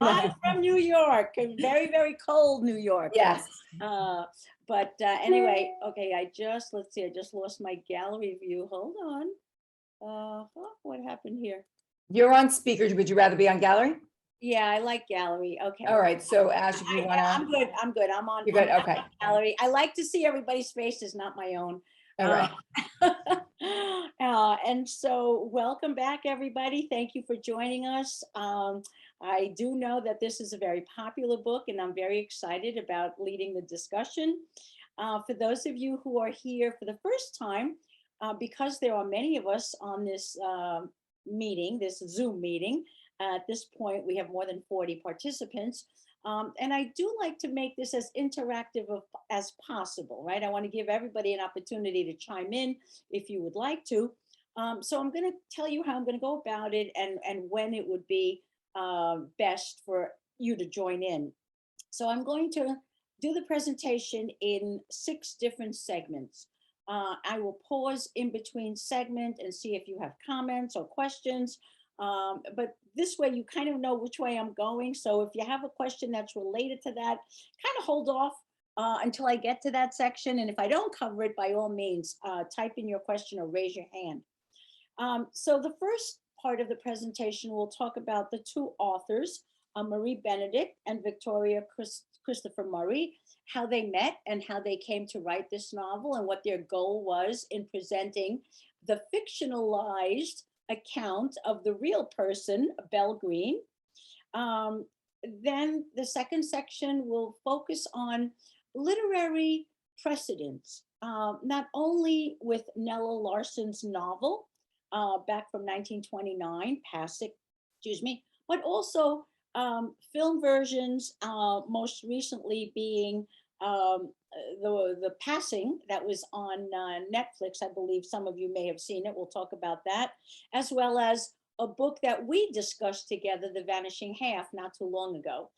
I'm from New York, very, very cold New York. Yes. But anyway, okay, let's see, I just lost my gallery view. Hold on. What happened here? You're on speakers. Would you rather be on gallery? Yeah, I like gallery. Okay. All right. So Ash, if you want to. I'm good. I'm good. I'm on. You're good. I'm Okay. on gallery. I like to see everybody's faces, not my own. All right. And so welcome back, everybody. Thank you for joining us. I do know that this is a very popular book, and I'm very excited about leading the discussion. For those of you who are here for the first time, because there are many of us on this meeting, this Zoom meeting, at this point, we have more than 40 participants. And I do like to make this as interactive as possible, right? I want to give everybody an opportunity to chime in if you would like to. So I'm going to tell you how I'm going to go about it and when it would be best for you to join in. So I'm going to do the presentation in 6 different segments. I will pause in between segment and see if you have comments or questions. But this way you kind of know which way I'm going. So if you have a question that's related to that, kind of hold off until I get to that section. And if I don't cover it, by all means, type in your question or raise your hand. So the first part of the presentation, we'll talk about the 2 authors, Marie Benedict and Victoria Christopher Murray, how they met and how they came to write this novel and what their goal was in presenting the fictionalized account of the real person, Belle Greene. Then the second section will focus on literary precedents, not only with Nella Larsen's novel back from 1929, Pasek, but also film versions, most recently being the Passing that was on Netflix. I believe some of you may have seen it. We'll talk about that, as well as a book that we discussed together, The Vanishing Half, not too long ago.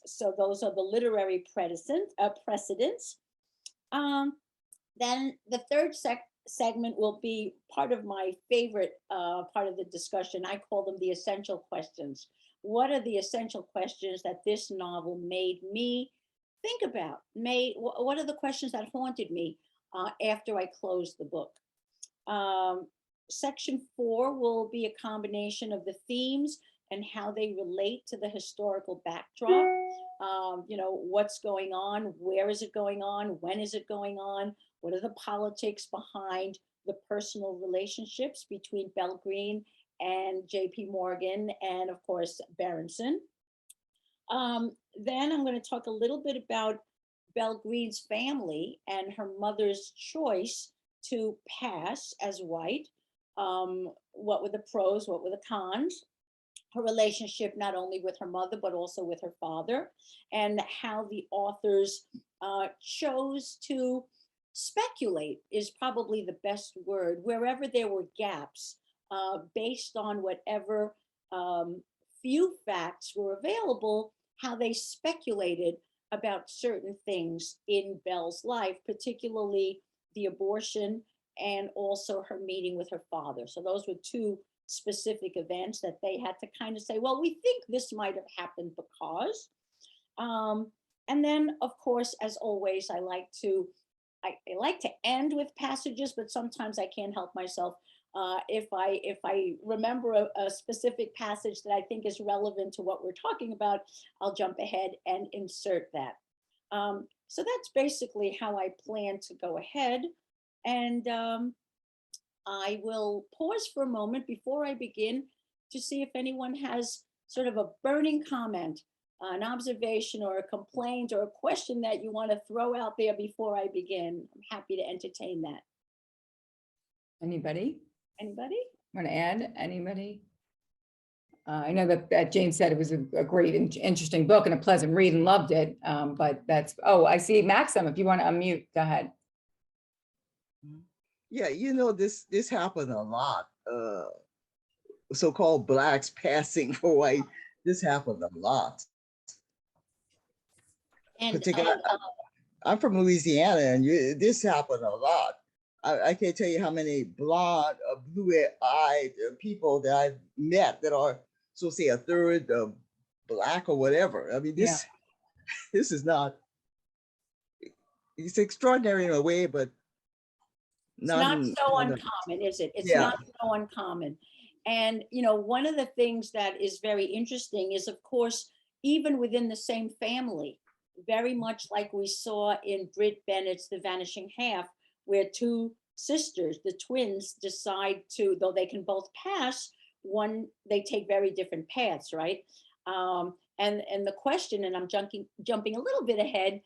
So those are the literary precedents. Then the third segment will be part of my favorite part of the discussion. I call them the essential questions. What are the essential questions that this novel made me think about? What are the questions that haunted me after I closed the book? Section 4 will be a combination of the themes and how they relate to the historical backdrop. What's going on? Where is it going on? When is it going on? What are the politics behind the personal relationships between Belle Greene and J.P. Morgan and, of course, Berenson? Then I'm going to talk a little bit about Belle Greene's family and her mother's choice to pass as white. What were the pros? What were the cons? Her relationship not only with her mother, but also with her father, and how the authors chose to speculate is probably the best word, wherever there were gaps, based on whatever few facts were available, how they speculated about certain things in Belle's life, particularly the abortion and also her meeting with her father. So those were 2 specific events that they had to kind of say, well, we think this might have happened because. And then, of course, as always, I like to end with passages, but sometimes I can't help myself. If I remember a specific passage that I think is relevant to what we're talking about, I'll jump ahead and insert that. So that's basically how I plan to go ahead. And I will pause for a moment before I begin to see if anyone has sort of a burning comment, an observation or a complaint or a question that you want to throw out there before I begin. I'm happy to entertain that. Anybody? Want to add? Anybody? I know that James said it was a great and interesting book and a pleasant read and loved it. But I see Maxim. If you want to unmute, go ahead. Yeah, this happened a lot. So-called blacks passing for white. This happened a lot. And I'm from Louisiana, and this happened a lot. I can't tell you how many blonde, blue-eyed people that I've met that are, so say, a third of black or whatever. I mean, Yeah. this is not, it's extraordinary in a way, but It's not not in, so not in- uncommon, is it? It's yeah. not so uncommon. And, one of the things that is very interesting is, of course, even within the same family, very much like we saw in Brit Bennett's The Vanishing Half, where two sisters, the twins, decide to, though they can both pass, they take very different paths, right? And the question, and I'm jumping a little bit ahead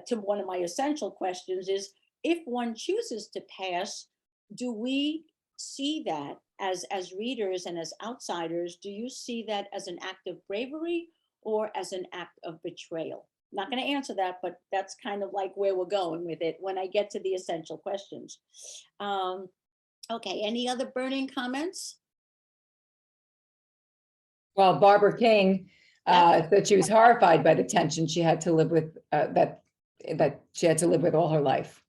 to one of my essential questions, is if one chooses to pass, do we see that as readers and as outsiders? Do you see that as an act of bravery or as an act of betrayal? Not going to answer that, but that's kind of like where we're going with it when I get to the essential questions. Okay, any other burning comments? Well, Barbara King That's- said she was horrified by the tension she had to live with, that she had to live with all her life.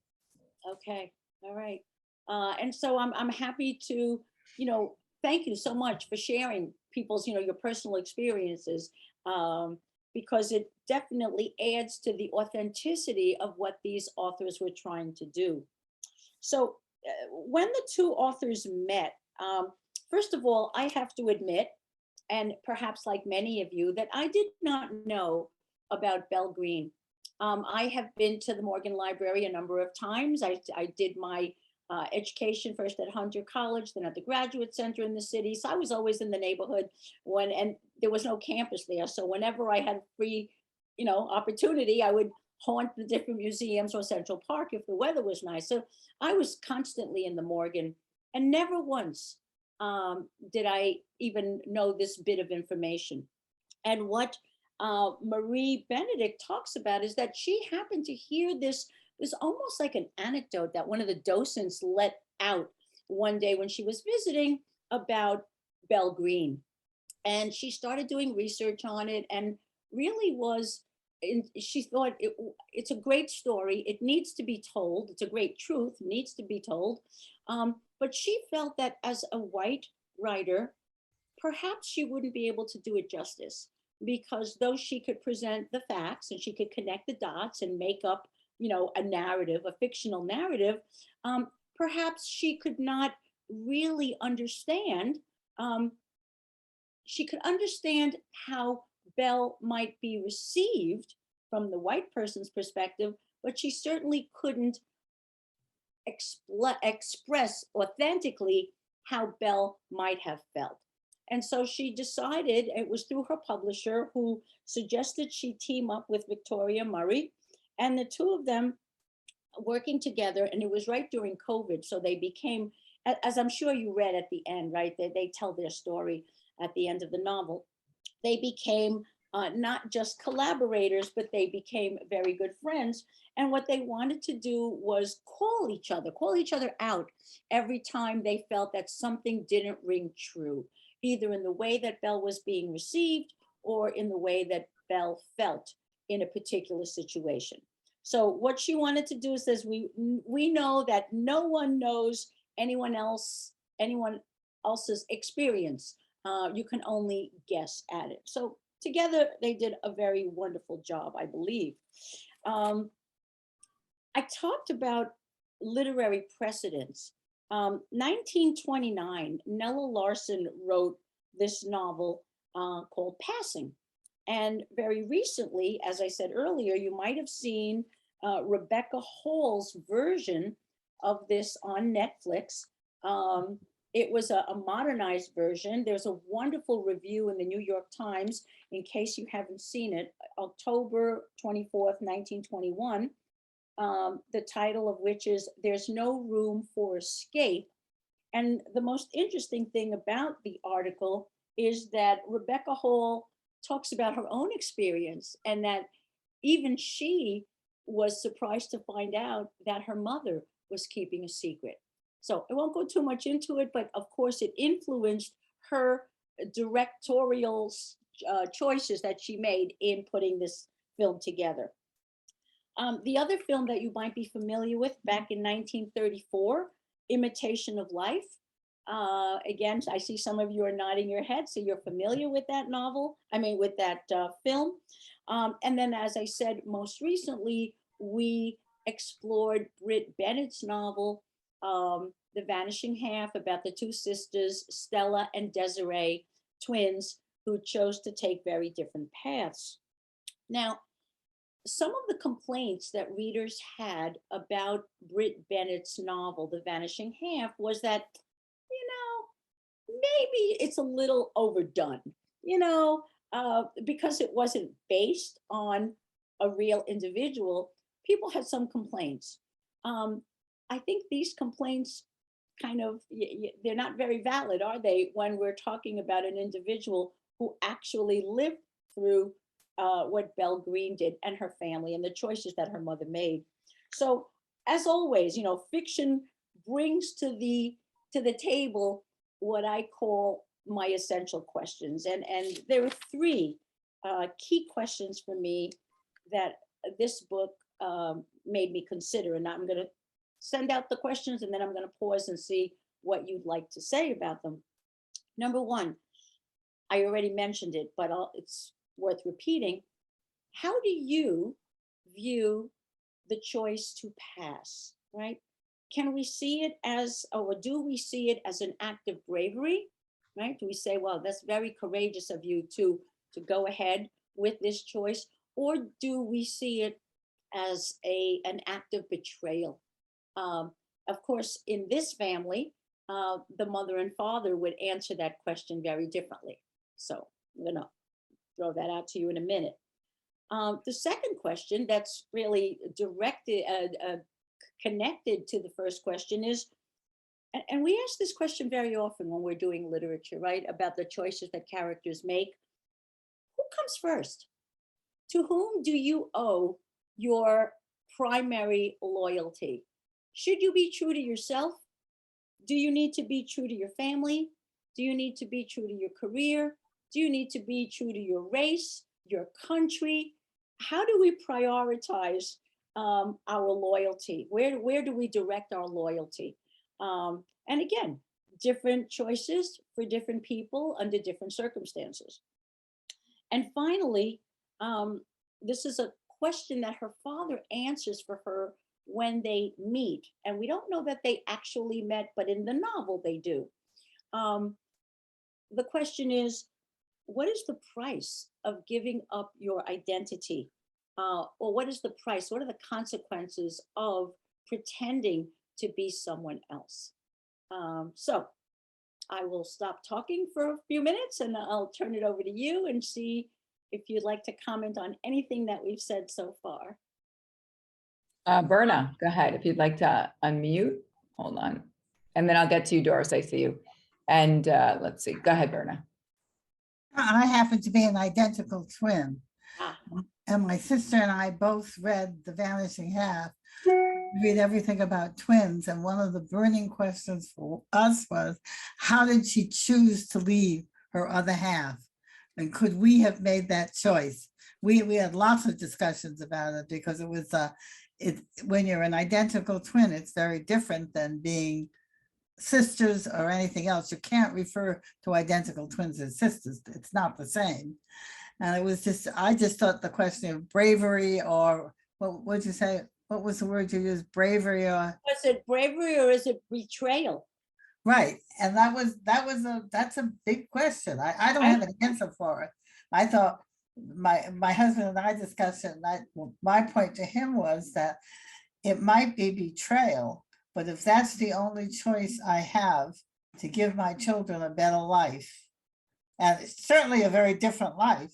Okay, all right. And so I'm happy to, thank you so much for sharing people's, your personal experiences, because it definitely adds to the authenticity of what these authors were trying to do. So when the two authors met, first of all, I have to admit, and perhaps like many of you, that I did not know about Belle Green. I have been to the Morgan Library a number of times. I did my education first at Hunter College, then at the Graduate Center in the city. So I was always in the neighborhood and there was no campus there. So whenever I had free, opportunity, I would haunt the different museums or Central Park if the weather was nice. So I was constantly in the Morgan, and never once did I even know this bit of information. And what Marie Benedict talks about is that she happened to hear this almost like an anecdote that one of the docents let out one day when she was visiting about Belle Green. And she started doing research on it and really she thought it's a great story. It needs to be told. It's a great truth, needs to be told. But she felt that as a white writer, perhaps she wouldn't be able to do it justice, because though she could present the facts and she could connect the dots and make up, a narrative, a fictional narrative, perhaps she could not really understand. She could understand how Belle might be received from the white person's perspective, but she certainly couldn't express authentically how Belle might have felt. And so she decided, it was through her publisher who suggested she team up with Victoria Murray, and the two of them working together. And it was right during COVID. So they became, as I'm sure you read at the end, right? They tell their story at the end of the novel. They became not just collaborators, but they became very good friends. And what they wanted to do was call each other out every time they felt that something didn't ring true, either in the way that Belle was being received or in the way that Belle felt in a particular situation. So what she wanted to do is, says, we know that no one knows anyone else's experience. You can only guess at it. So together they did a very wonderful job, I believe. I talked about literary precedents. 1929, Nella Larson wrote this novel called Passing. And very recently, as I said earlier, you might have seen Rebecca Hall's version of this on Netflix. It was a modernized version. There's a wonderful review in the New York Times, in case you haven't seen it, October 24th, 1921. The title of which is "There's No Room for Escape." And the most interesting thing about the article is that Rebecca Hall talks about her own experience, and that even she was surprised to find out that her mother was keeping a secret. So I won't go too much into it, but of course it influenced her directorial choices that she made in putting this film together. The other film that you might be familiar with, back in 1934, Imitation of Life. Again, I see some of you are nodding your head, so you're familiar with that novel, with that film. And then, as I said, most recently, we explored Britt Bennett's novel, The Vanishing Half, about the two sisters, Stella and Desiree, twins, who chose to take very different paths. Now, some of the complaints that readers had about Britt Bennett's novel, The Vanishing Half, was that, maybe it's a little overdone, because it wasn't based on a real individual. People had some complaints. I think these complaints kind of, they're not very valid, are they, when we're talking about an individual who actually lived through what Belle Green did and her family and the choices that her mother made. So, as always, fiction brings to the table what I call my essential questions, and there are three key questions for me that this book made me consider, and I'm going to send out the questions, and then I'm going to pause and see what you'd like to say about them. Number one, I already mentioned it, but it's worth repeating. How do you view the choice to pass, right? Can we see it as, or do we see it as an act of bravery, right? Do we say, well, that's very courageous of you to go ahead with this choice? Or do we see it as an act of betrayal? Of course, in this family, the mother and father would answer that question very differently. So I'm going to throw that out to you in a minute. The second question that's really directed, connected to the first question is, and we ask this question very often when we're doing literature, right, about the choices that characters make. Who comes first? To whom do you owe your primary loyalty? Should you be true to yourself? Do you need to be true to your family? Do you need to be true to your career? Do you need to be true to your race, your country? How do we prioritize our loyalty? Where do we direct our loyalty? And again, different choices for different people under different circumstances. And finally, this is a question that her father answers for her when they meet. And we don't know that they actually met, but in the novel they do. The question is, what is the price of giving up your identity? Or what is the price? What are the consequences of pretending to be someone else? So I will stop talking for a few minutes and I'll turn it over to you and see if you'd like to comment on anything that we've said so far. Berna, go ahead. If you'd like to unmute, hold on. And then I'll get to you, Doris, I see you. And let's see, go ahead, Berna. I happen to be an identical twin. Ah. And my sister and I both read The Vanishing Half. We read everything about twins. And one of the burning questions for us was, how did she choose to leave her other half? And could we have made that choice? We had lots of discussions about it because it was, when you're an identical twin, it's very different than being sisters or anything else. You can't refer to identical twins as sisters. It's not the same. And it was just, I just thought the question of bravery, or what would you say? What was the word you used? Bravery or? Was it bravery or is it betrayal? Right. And that's a big question. I don't have an answer for it. I thought my husband and I discussed it, and my point to him was that it might be betrayal, but if that's the only choice I have to give my children a better life, and it's certainly a very different life,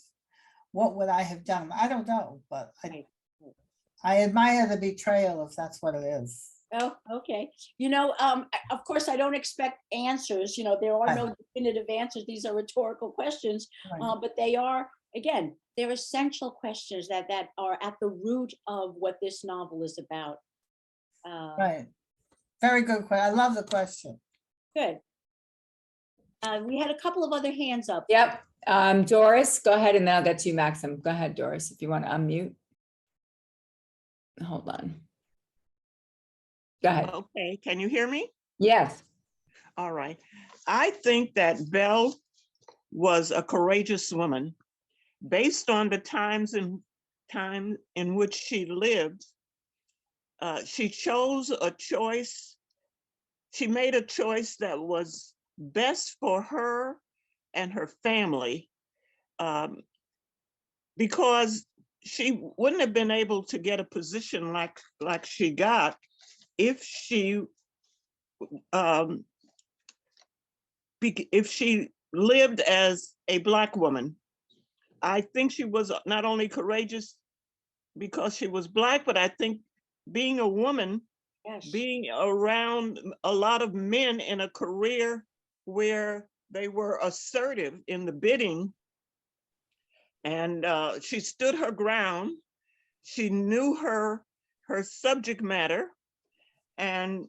what would I have done? I don't know, but I admire the betrayal, if that's what it is. Oh, okay. Of course, I don't expect answers. There are no definitive answers. These are rhetorical questions, Right. but they are, again, they're essential questions that are at the root of what this novel is about. Right. Very good question. I love the question. Good. We had a couple of other hands up. Yep. Doris, go ahead, and then I'll get to you, Maxim. Go ahead, Doris, if you want to unmute. Hold on. Go ahead. Okay, can you hear me? Yes. All right. I think that Belle was a courageous woman based on the time in which she lived. She chose a choice. She made a choice that was best for her and her family, because she wouldn't have been able to get a position like she got if she lived as a Black woman. I think she was not only courageous because she was Black, but I think being a woman, Yes. being around a lot of men in a career where they were assertive in the bidding, and she stood her ground. She knew her subject matter, and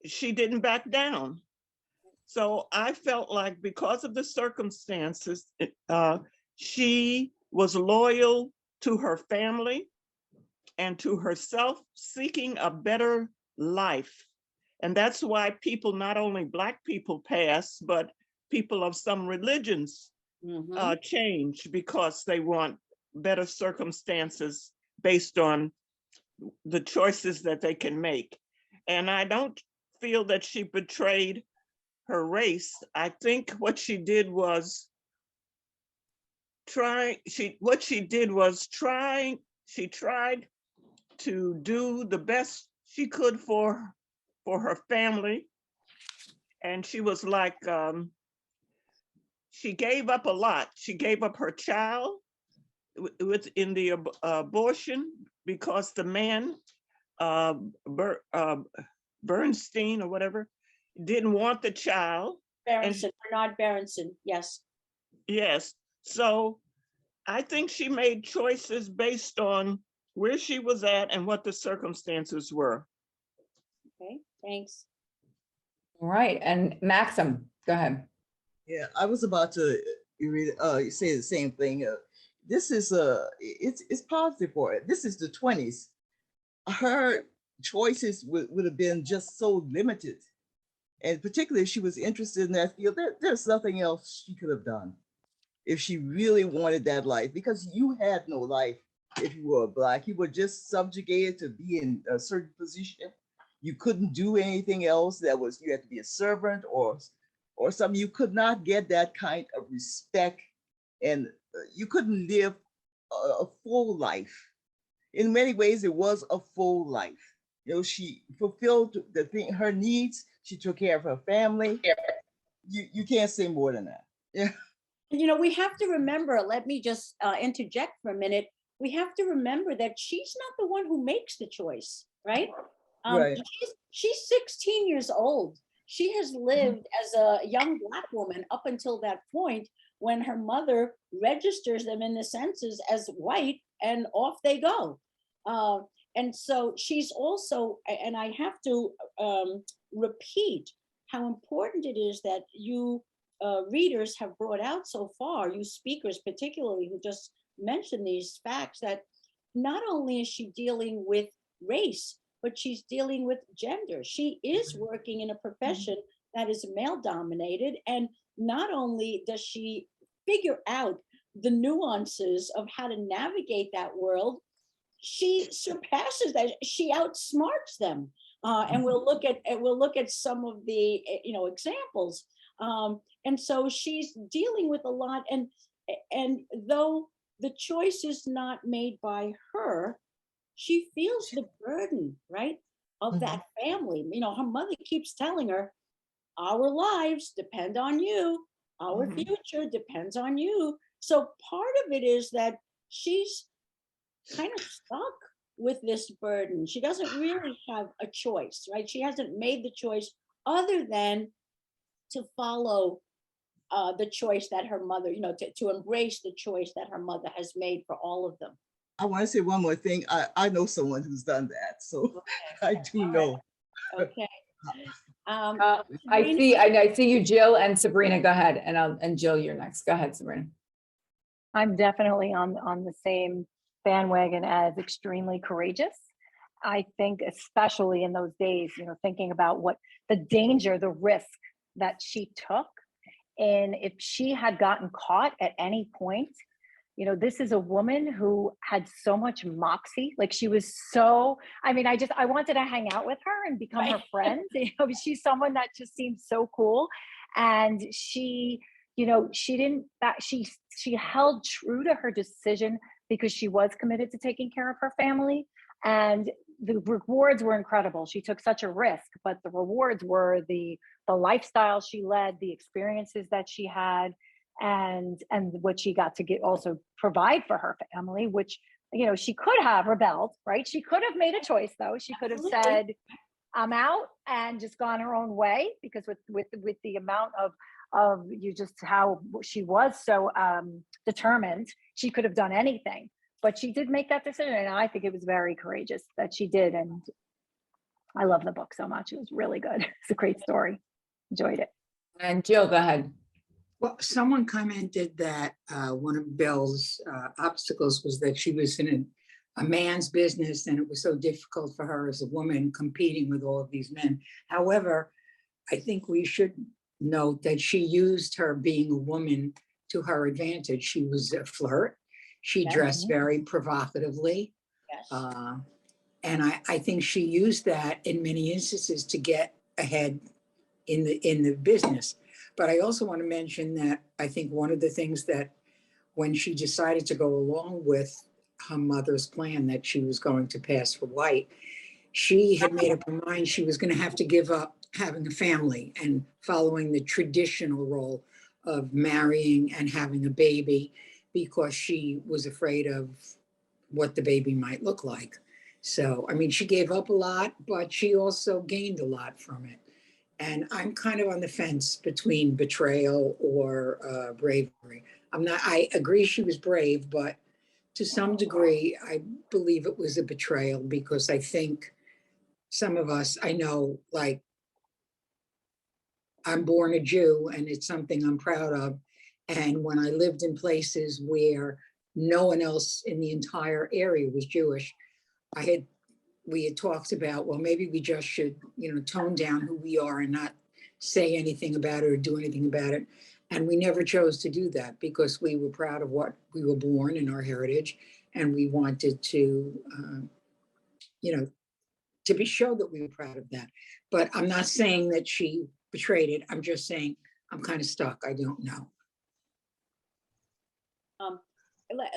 she didn't back down. So I felt like because of the circumstances, she was loyal to her family and to herself, seeking a better life. And that's why people, not only Black people pass, but people of some religions change, because they want better circumstances based on the choices that they can make. And I don't feel that she betrayed her race. I think what she did was she tried to do the best she could for her family. And she was like, she gave up a lot. She gave up her child in the abortion because the man, Bernstein or whatever, didn't want the child. Berenson, Bernard Berenson, yes. Yes. So I think she made choices based on where she was at and what the circumstances were. Okay, thanks. All right, and Maxim, go ahead. Yeah, I was about to say the same thing. This is it's positive for it. This is the 20s. Her choices would have been just so limited, and particularly if she was interested in that field, there's nothing else she could have done if she really wanted that life, because you had no life if you were Black. You were just subjugated to be in a certain position. You couldn't do anything else. You had to be a servant or something. You could not get that kind of respect, and you couldn't live a full life. In many ways, it was a full life. You know, she fulfilled her needs. She took care of her family. You can't say more than that. Yeah. You know, we have to remember, let me just interject for a minute. We have to remember that she's not the one who makes the choice, right? Right. She's 16 years old. She has lived as a young Black woman up until that point when her mother registers them in the census as white, and off they go. And so she's also, and I have to repeat how important it is that you readers have brought out so far, you speakers particularly, who just mentioned these facts, that not only is she dealing with race, but she's dealing with gender. She is working in a profession that is male dominated. And not only does she figure out the nuances of how to navigate that world, she surpasses that. She outsmarts them. And we'll look at some of the examples. And so she's dealing with a lot. And though the choice is not made by her, she feels the burden, right, of that family. You know, her mother keeps telling her, our lives depend on you. Our future depends on you. So part of it is that she's kind of stuck with this burden. She doesn't really have a choice, right? She hasn't made the choice other than to follow the choice that her mother, to embrace the choice that her mother has made for all of them. I want to say one more thing. I know someone who's done that, so I do know. Okay. I see you, Jill and Sabrina. Go ahead, and Jill, you're next. Go ahead, Sabrina. I'm definitely on the same bandwagon as extremely courageous. I think especially in those days, thinking about what the danger, the risk that she took. And if she had gotten caught at any point, this is a woman who had so much moxie. Like she was so, I mean, I wanted to hang out with her and become her friend. She's someone that just seems so cool. And she held true to her decision because she was committed to taking care of her family. And the rewards were incredible. She took such a risk, but the rewards were the lifestyle she led, the experiences that she had, and what she got to also provide for her family, which, she could have rebelled, right? She could have made a choice though. She could have said, I'm out, and just gone her own way, because with the amount of just how she was so determined, she could have done anything. But she did make that decision, and I think it was very courageous that she did. And I love the book so much. It was really good. It's a great story. Enjoyed it. And Jill, go ahead. Well, someone commented that one of Belle's obstacles was that she was in a man's business, and it was so difficult for her as a woman competing with all of these men. However, I think we should note that she used her being a woman to her advantage. She was a flirt. She dressed very provocatively. Yes. And I think she used that in many instances to get ahead in the business. But I also want to mention that I think one of the things that when she decided to go along with her mother's plan that she was going to pass for white, she had made up her mind she was going to have to give up having a family and following the traditional role of marrying and having a baby, because she was afraid of what the baby might look like. So, I mean, she gave up a lot, but she also gained a lot from it. And I'm kind of on the fence between betrayal or bravery. I agree she was brave, but to some degree, I believe it was a betrayal, because I think some of us, I know, like, I'm born a Jew and it's something I'm proud of. And when I lived in places where no one else in the entire area was Jewish, we had talked about, well, maybe we just should, tone down who we are and not say anything about it or do anything about it. And we never chose to do that, because we were proud of what we were born in our heritage. And we wanted to, to be sure that we were proud of that. But I'm not saying that she betrayed it. I'm just saying I'm kind of stuck. I don't know.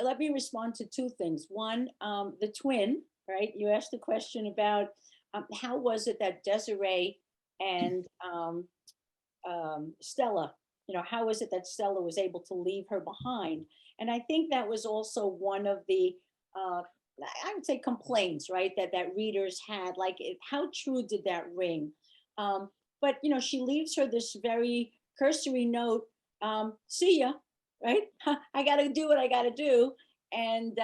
Let me respond to two things. One, the twin, right? You asked the question about how was it that Desiree and Stella, how is it that Stella was able to leave her behind? And I think that was also one of the, I would say, complaints, right? That readers had, like, how true did that ring? But, she leaves her this very cursory note, see ya, right? I got to do what I got to do. And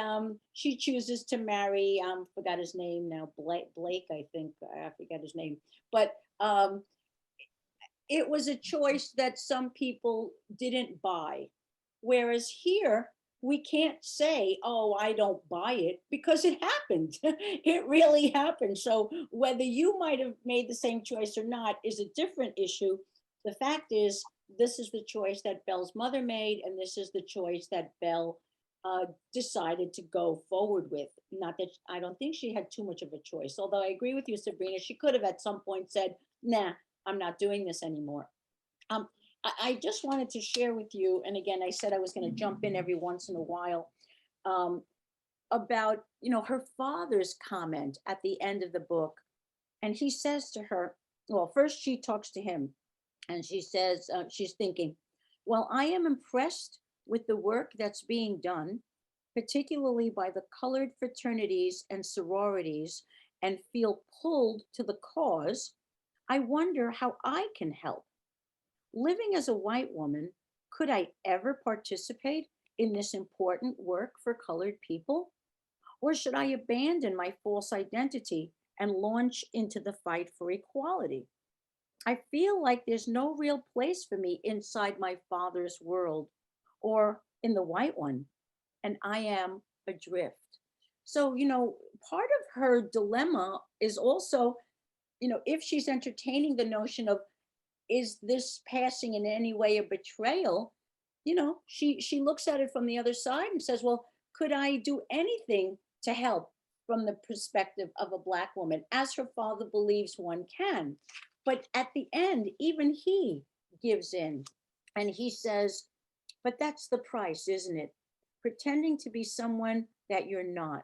she chooses to marry, forgot his name now, Blake, I think, I forget his name. But it was a choice that some people didn't buy. Whereas here, we can't say, oh, I don't buy it, because it happened. It really happened. So whether you might have made the same choice or not is a different issue. The fact is, this is the choice that Belle's mother made, and this is the choice that Belle decided to go forward with. Not that I don't think she had too much of a choice, although I agree with you, Sabrina, she could have at some point said, nah, I'm not doing this anymore. I just wanted to share with you, and again, I said I was going to jump in every once in a while, about, her father's comment at the end of the book. And he says to her, well, first she talks to him, and she says, she's thinking, well, I am impressed with the work that's being done, particularly by the colored fraternities and sororities, and feel pulled to the cause. I wonder how I can help. Living as a white woman, could I ever participate in this important work for colored people? Or should I abandon my false identity and launch into the fight for equality? I feel like there's no real place for me inside my father's world or in the white one, and I am adrift. So, part of her dilemma is also, if she's entertaining the notion of, is this passing in any way a betrayal? She looks at it from the other side and says, well, could I do anything to help from the perspective of a Black woman, as her father believes one can? But at the end, even he gives in and he says, but that's the price, isn't it? Pretending to be someone that you're not.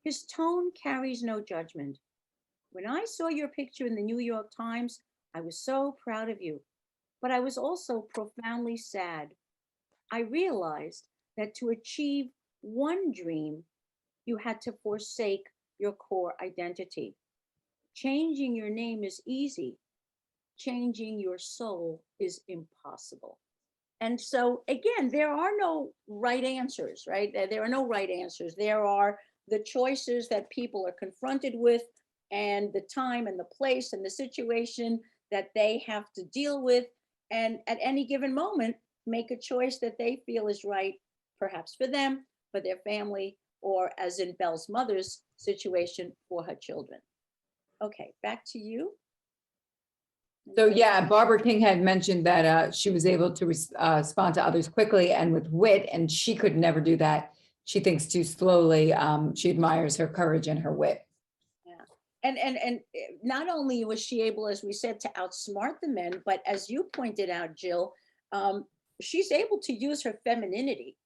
His tone carries no judgment. When I saw your picture in the New York Times, I was so proud of you, but I was also profoundly sad. I realized that to achieve one dream, you had to forsake your core identity. Changing your name is easy. Changing your soul is impossible. And so again, there are no right answers, right? There are no right answers. There are the choices that people are confronted with, and the time and the place and the situation that they have to deal with. And at any given moment, make a choice that they feel is right, perhaps for them, for their family, or as in Belle's mother's situation, for her children. Okay, back to you. So yeah, Barbara King had mentioned that she was able to respond to others quickly and with wit, and she could never do that. She thinks too slowly. She admires her courage and her wit. Yeah, and not only was she able, as we said, to outsmart the men, but as you pointed out, Jill, she's able to use her femininity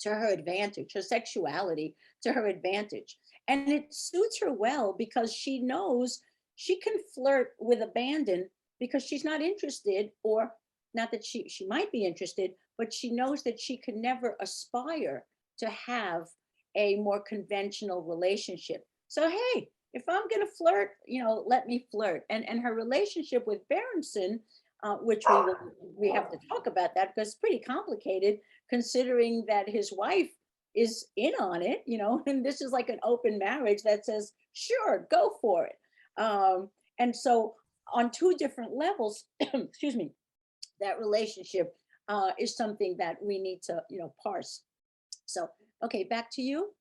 to her advantage, her sexuality to her advantage. And it suits her well because she knows she can flirt with abandon because she's not interested, or not that she might be interested, but she knows that she can never aspire to have a more conventional relationship. So, hey, if I'm going to flirt, let me flirt. And her relationship with Berenson, which we have to talk about that because it's pretty complicated, considering that his wife is in on it, and this is like an open marriage that says, sure, go for it. And so on two different levels, excuse me, that relationship is something that we need to, parse. So, okay, back to you.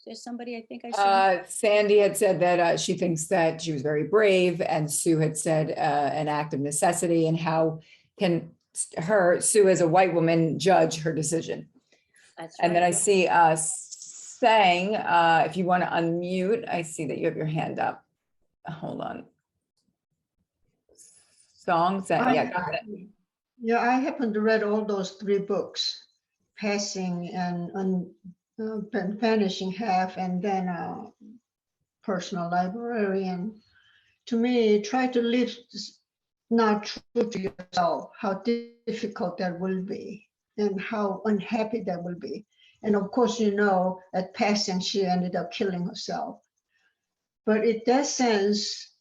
There's somebody I think I saw. Sandy had said that she thinks that she was very brave, and Sue had said an act of necessity, and how can Sue as a white woman judge her decision? That's And then right. I see Sang, if you want to unmute, I see that you have your hand up. Hold on. Songs, yeah, got it. Yeah, I happen to read all those 3 books, Passing and Vanishing Half, and then Personal Librarian. To me, try to live not true to yourself, how difficult that will be and how unhappy that will be. And of course, at Passing, she ended up killing herself. But in that sense,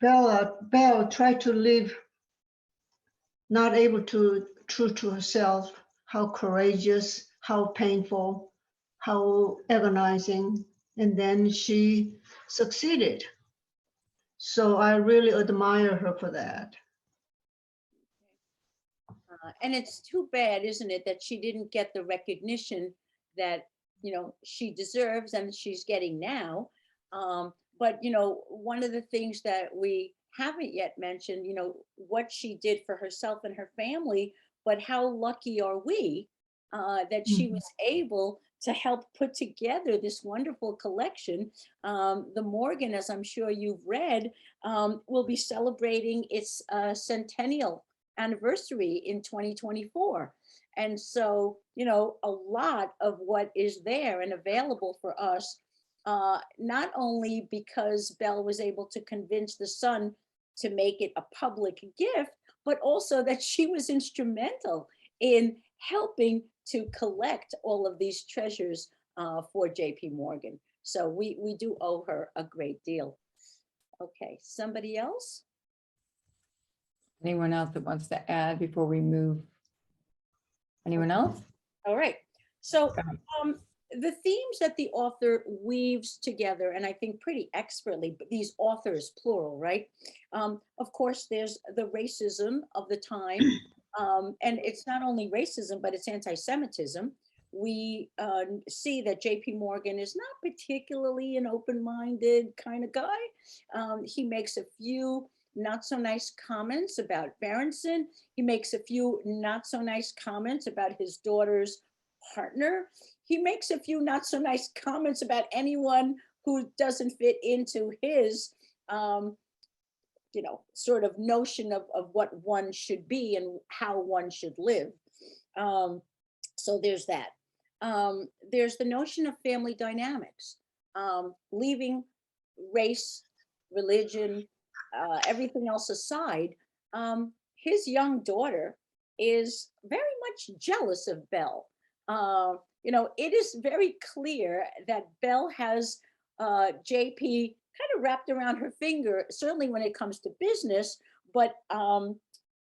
Belle tried to live not able to true to herself, how courageous, how painful, how agonizing, and then she succeeded. So I really admire her for that. And it's too bad, isn't it, that she didn't get the recognition that, she deserves and she's getting now. But, one of the things that we haven't yet mentioned, what she did for herself and her family, but how lucky are we that she was able to help put together this wonderful collection. The Morgan, as I'm sure you've read, will be celebrating its centennial anniversary in 2024. And so, a lot of what is there and available for us, not only because Belle was able to convince the Sun to make it a public gift, but also that she was instrumental in helping to collect all of these treasures for JP Morgan. So we do owe her a great deal. Okay, somebody else? Anyone else that wants to add before we move? Anyone else? All right. So the themes that the author weaves together, and I think pretty expertly, but these authors, plural, right? Of course, there's the racism of the time. And it's not only racism, but it's anti-Semitism, we see that J.P. Morgan is not particularly an open-minded kind of guy. He makes a few not so nice comments about Berenson. He makes a few not so nice comments about his daughter's partner. He makes a few not so nice comments about anyone who doesn't fit into his sort of notion of what one should be and how one should live. So there's that. There's the notion of family dynamics, leaving race, religion, everything else aside. His young daughter is very much jealous of Belle. It is very clear that Belle has JP kind of wrapped around her finger, certainly when it comes to business, but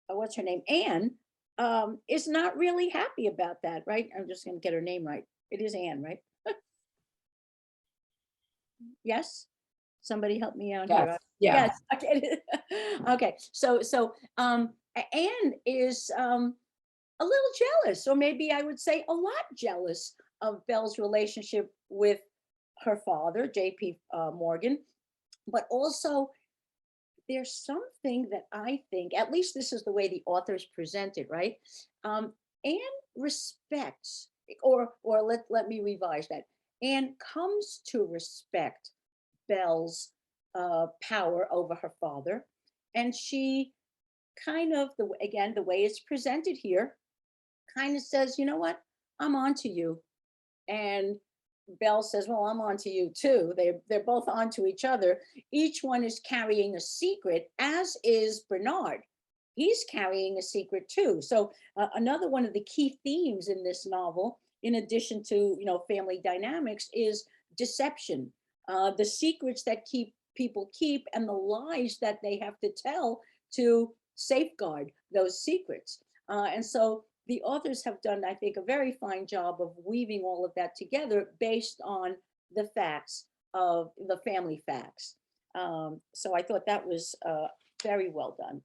what's her name? Anne is not really happy about that, right? I'm just going to get her name right. It is Anne, right? Yes? Somebody help me out here. Yes, yeah. Yes. Okay. Okay. So Anne is a little jealous, or maybe I would say a lot jealous of Belle's relationship with her father, J.P. Morgan, but also there's something that I think, at least this is the way the authors present it, right? Anne respects, or let me revise that. Anne comes to respect Belle's power over her father, and she kind of, the way it's presented here, kind of says, you know what, I'm on to you. And Belle says, well, I'm on to you too. They're both on to each other. Each one is carrying a secret, as is Bernard. He's carrying a secret too. So another one of the key themes in this novel, in addition to family dynamics, is deception. The secrets that people keep, and the lies that they have to tell to safeguard those secrets. And so the authors have done, I think, a very fine job of weaving all of that together based on the facts of the family facts. So I thought that was very well done.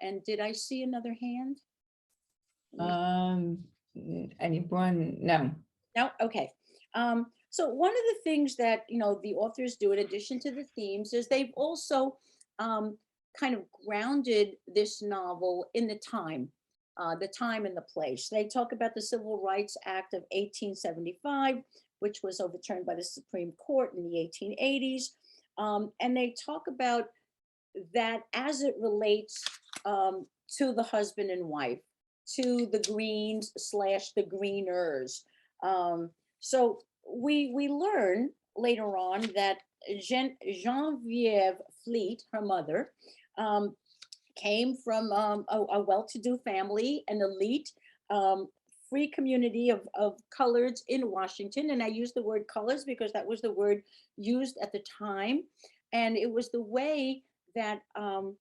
And did I see another hand? Anyone? No. No? Okay. So one of the things that, the authors do in addition to the themes is they've also kind of grounded this novel in the time and the place. They talk about the Civil Rights Act of 1875, which was overturned by the Supreme Court in the 1880s. And they talk about that as it relates to the husband and wife, to the Greens / the Greeners. So we learn later on that Genevieve Fleet, her mother, came from a well-to-do family, an elite, free community of coloreds in Washington. And I use the word colors because that was the word used at the time. And it was the way that, I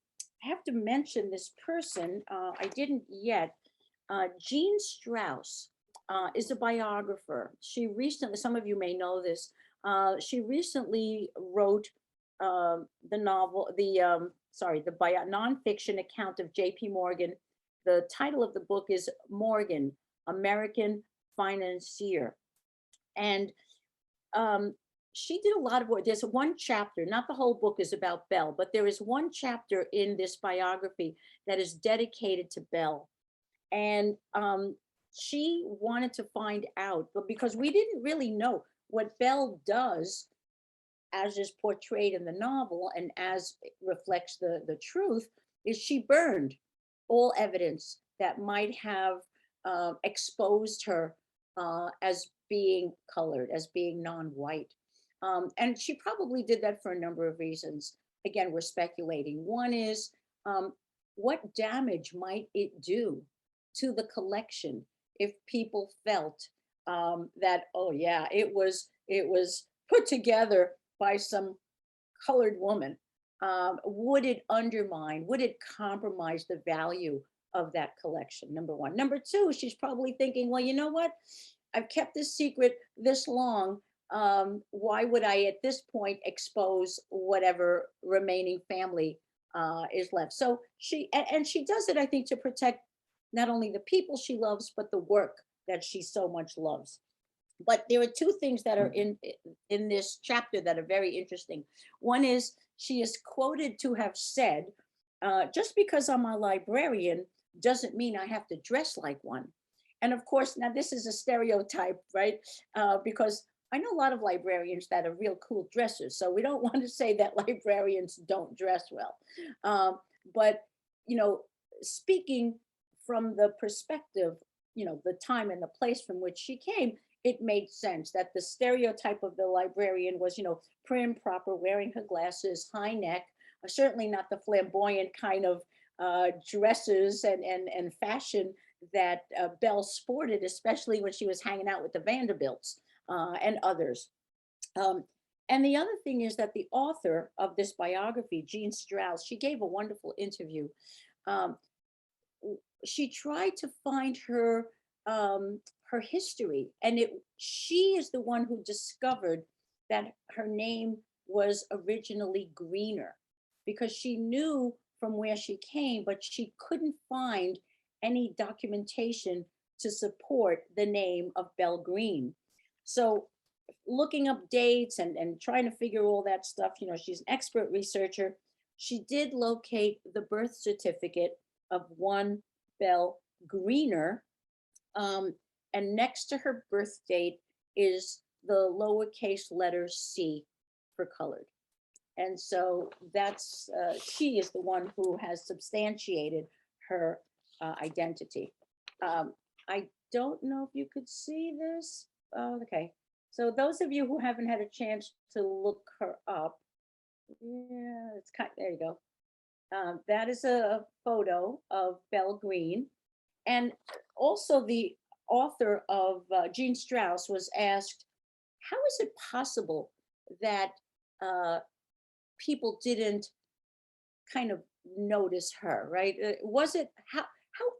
have to mention this person, I didn't yet, Jean Strauss is a biographer. She recently, some of you may know this, she recently wrote the novel, the nonfiction account of J.P. Morgan. The title of the book is Morgan, American Financier. And she did a lot of work. There's one chapter, not the whole book is about Belle, but there is one chapter in this biography that is dedicated to Belle. And she wanted to find out, but because we didn't really know what Belle does, as is portrayed in the novel and as reflects the truth, is she burned all evidence that might have exposed her as being colored, as being non-white. And she probably did that for a number of reasons. Again, we're speculating. One is, what damage might it do to the collection if people felt that, oh yeah, it was put together by some colored woman? Would it undermine, would it compromise the value of that collection? Number one. Number two, she's probably thinking, well, you know what? I've kept this secret this long. Why would I at this point expose whatever remaining family is left? So she does it, I think, to protect not only the people she loves, but the work that she so much loves. But there are two things that are in this chapter that are very interesting. One is she is quoted to have said, just because I'm a librarian doesn't mean I have to dress like one. And of course, now this is a stereotype, right? Because I know a lot of librarians that are real cool dressers. So we don't want to say that librarians don't dress well. But, you know, speaking from the perspective, you know, the time and the place from which she came, it made sense that the stereotype of the librarian was, you know, prim, proper, wearing her glasses, high neck, certainly not the flamboyant kind of dresses and fashion that Belle sported, especially when she was hanging out with the Vanderbilts and others. And the other thing is that the author of this biography, Jean Strauss, she gave a wonderful interview. She tried to find her her history, and she is the one who discovered that her name was originally Greener, because she knew from where she came, but she couldn't find any documentation to support the name of Belle Green. So looking up dates and trying to figure all that stuff, you know, she's an expert researcher. She did locate the birth certificate of one Belle Greener. And next to her birth date is the lowercase letter C for colored. And so that's, she is the one who has substantiated her identity. I don't know if you could see this. Oh, okay. So those of you who haven't had a chance to look her up, yeah, it's kind, there you go. That is a photo of Belle Green. And also the author of Jean Strauss was asked, how is it possible that people didn't kind of notice her, right? Was it, how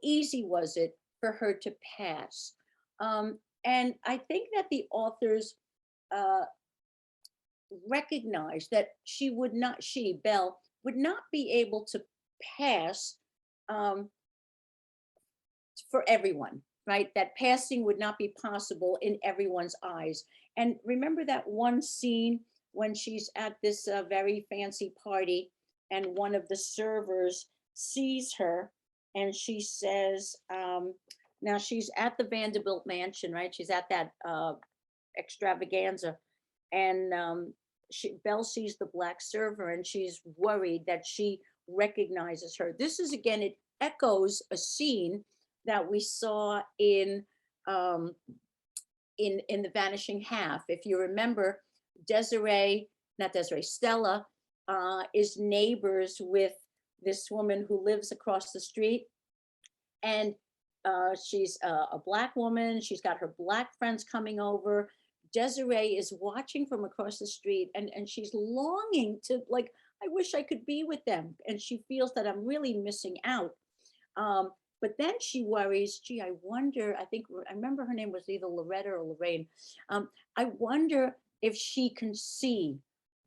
easy was it for her to pass? And I think that the authors recognized that Belle, would not be able to pass for everyone, right? That passing would not be possible in everyone's eyes. And remember that one scene when she's at this very fancy party and one of the servers sees her and she says, now she's at the Vanderbilt mansion, right? She's at that extravaganza. And Belle sees the black server and she's worried that she recognizes her. This is, again, it echoes a scene that we saw in The Vanishing Half. If you remember, Stella is neighbors with this woman who lives across the street. And she's a Black woman. She's got her Black friends coming over. Desiree is watching from across the street and she's longing to, like, I wish I could be with them. And she feels that I'm really missing out. But then she worries, gee, I wonder, I remember her name was either Loretta or Lorraine. I wonder if she can see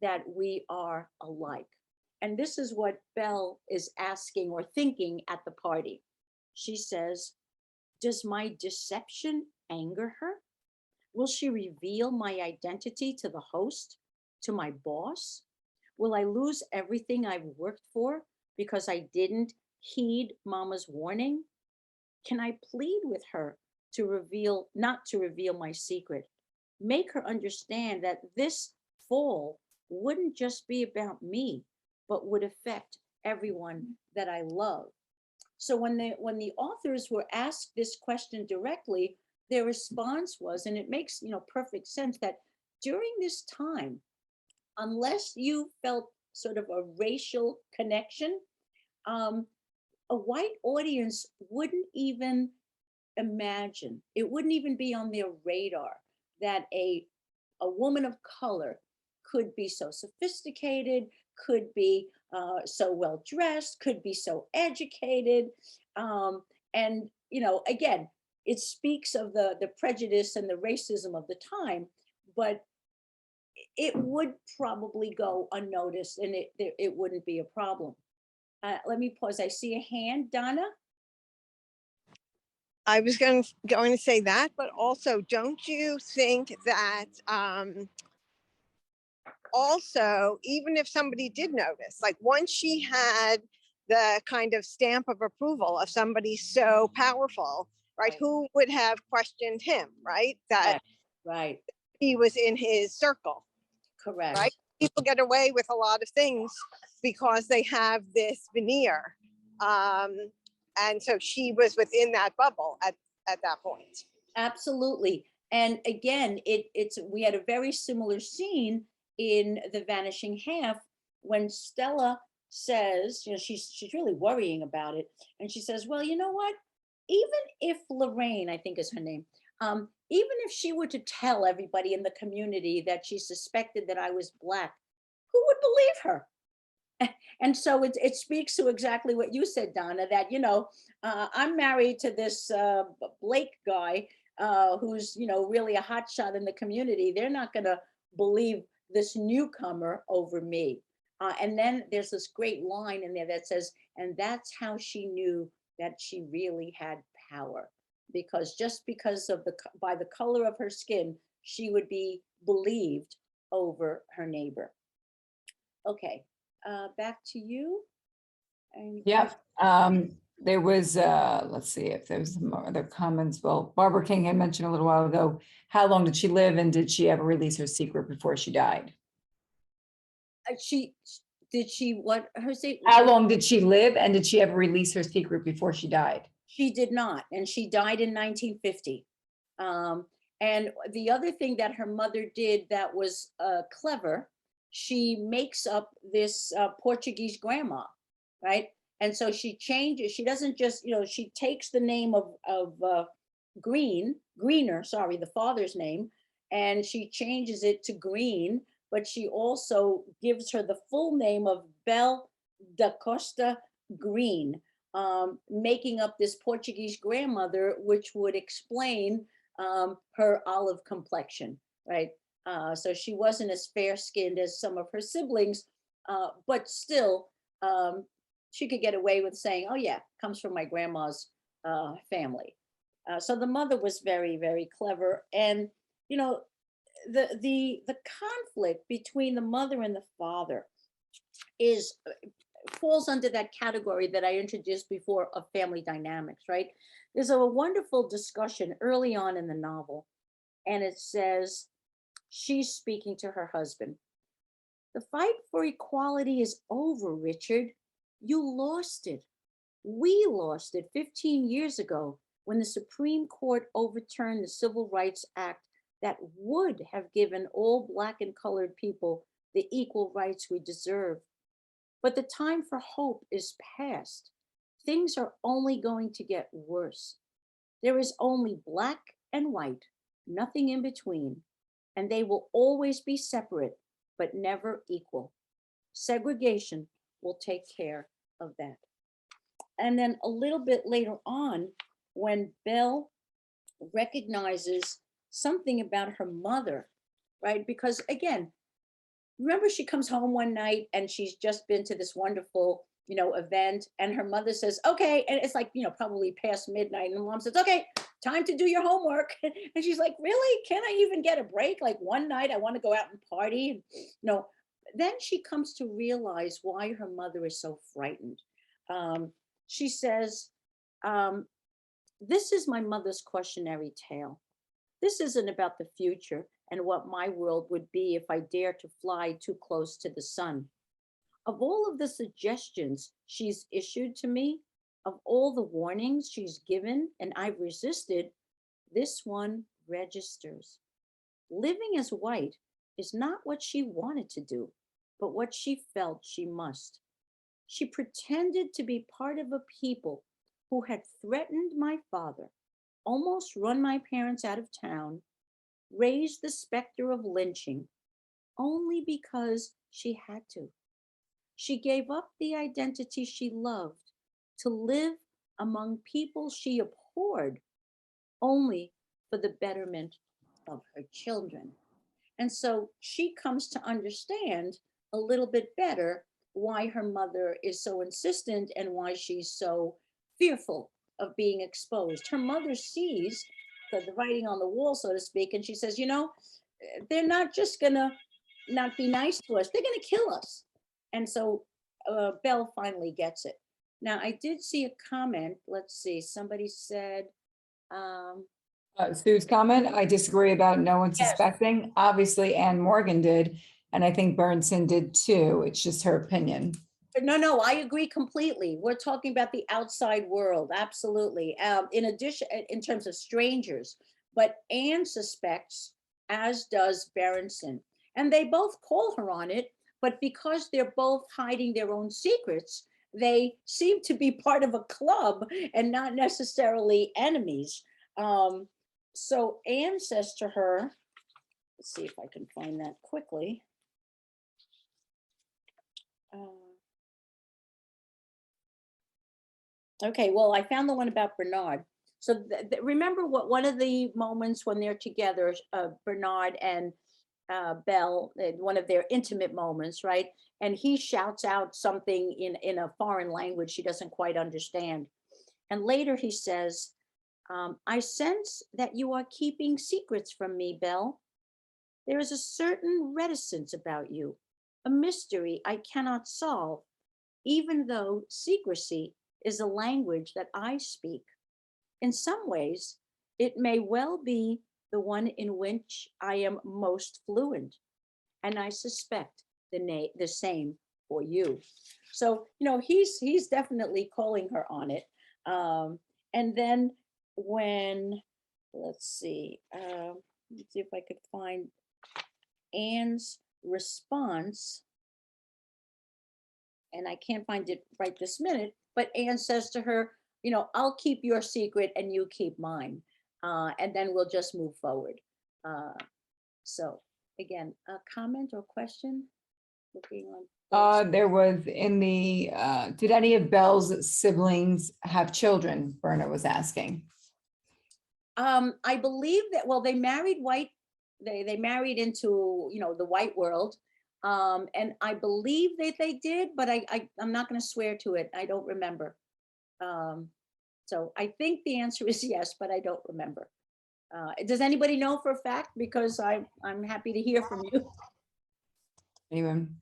that we are alike. And this is what Belle is asking or thinking at the party. She says, does my deception anger her? Will she reveal my identity to the host, to my boss? Will I lose everything I've worked for because I didn't heed Mama's warning? Can I plead with her to not to reveal my secret? Make her understand that this fall wouldn't just be about me, but would affect everyone that I love. So when the authors were asked this question directly, their response was, and it makes perfect sense, that during this time, unless you felt sort of a racial connection, a white audience wouldn't even imagine, it wouldn't even be on their radar that a woman of color could be so sophisticated, could be so well dressed, could be so educated. And, again, it speaks of the prejudice and the racism of the time, but it would probably go unnoticed and it wouldn't be a problem. Let me pause. I see a hand, Donna. I was going to say that, but also, don't you think that also, even if somebody did notice, like once she had the kind of stamp of approval of somebody so powerful, right? Right. Who would have questioned him, right? That Right, he was in his circle, correct. right? People get away with a lot of things because they have this veneer. And so she was within that bubble at that point. Absolutely. And again, we had a very similar scene in The Vanishing Half when Stella says, she's really worrying about it. And she says, well, you know what? Even if Lorraine, I think is her name, even if she were to tell everybody in the community that she suspected that I was Black, who would believe her? And so it speaks to exactly what you said, Donna, that, I'm married to this Blake guy who's, really a hotshot in the community. They're not going to believe this newcomer over me. And then there's this great line in there that says, and that's how she knew that she really had power. Because just because of by the color of her skin, she would be believed over her neighbor. Okay. Back to you. And Yep. There was, let's see if there's some other comments. Well, Barbara King had mentioned a little while ago, how long did she live and did she ever release her secret before she died? what her say? How long did she live and did she ever release her secret before she died? She did not, and she died in 1950. And the other thing that her mother did that was clever, she makes up this Portuguese grandma, right? And so she changes. She doesn't just, she takes the name of Greener, sorry, the father's name, and she changes it to Green. But she also gives her the full name of Belle da Costa Green, making up this Portuguese grandmother, which would explain her olive complexion, right? So she wasn't as fair-skinned as some of her siblings, but still, she could get away with saying, oh yeah, comes from my grandma's family. So the mother was very, very clever. And, the conflict between the mother and the father falls under that category that I introduced before of family dynamics, right? There's a wonderful discussion early on in the novel, and it says, she's speaking to her husband. The fight for equality is over, Richard. You lost it. We lost it 15 years ago when the Supreme Court overturned the Civil Rights Act that would have given all Black and colored people the equal rights we deserve. But the time for hope is past. Things are only going to get worse. There is only Black and white, nothing in between, and they will always be separate, but never equal. Segregation will take care of that. And then a little bit later on, when Belle recognizes something about her mother, right? Because again, remember, she comes home one night and she's just been to this wonderful, event, and her mother says, okay, and it's like, probably past midnight, and mom says, okay, time to do your homework. And she's like, really? Can I even get a break? Like one night I want to go out and party. No. Then she comes to realize why her mother is so frightened. She says, this is my mother's cautionary tale. This isn't about the future and what my world would be if I dare to fly too close to the sun. Of all of the suggestions she's issued to me, of all the warnings she's given and I've resisted, this one registers. Living as white is not what she wanted to do, but what she felt she must. She pretended to be part of a people who had threatened my father, almost run my parents out of town, raised the specter of lynching, only because she had to. She gave up the identity she loved to live among people she abhorred, only for the betterment of her children. And so she comes to understand a little bit better why her mother is so insistent and why she's so fearful of being exposed. Her mother sees the writing on the wall, so to speak, and she says, they're not just gonna not be nice to us, they're gonna kill us. And so Belle finally gets it. Now, I did see a comment. Let's see, somebody said, Sue's comment, I disagree about no one Yes. suspecting. Obviously, Anne Morgan did, and I think Bernson did too. It's just her opinion. no, I agree completely. We're talking about the outside world, absolutely. In addition, in terms of strangers, but Anne suspects, as does Berenson. And they both call her on it, but because they're both hiding their own secrets, they seem to be part of a club and not necessarily enemies. So Anne says to her, let's see if I can find that quickly. Okay, well, I found the one about Bernard. So remember what one of the moments when they're together, Bernard and Belle, one of their intimate moments, right? And he shouts out something in a foreign language she doesn't quite understand. And later he says, I sense that you are keeping secrets from me, Belle. There is a certain reticence about you, a mystery I cannot solve, even though secrecy is a language that I speak. In some ways, it may well be the one in which I am most fluent, and I suspect the same for you. So, he's definitely calling her on it. And then when, let's see if I could find Anne's response, and I can't find it right this minute, but Anne says to her, I'll keep your secret and you keep mine. And then we'll just move forward. So again, a comment or question? Looking on. There was in the, did any of Belle's siblings have children? Berna was asking. I believe that, well, they married white, they married into, the white world. And I believe that they did, but I'm not going to swear to it. I don't remember. So I think the answer is yes, but I don't remember. Does anybody know for a fact? Because I'm happy to hear from you. Anyone?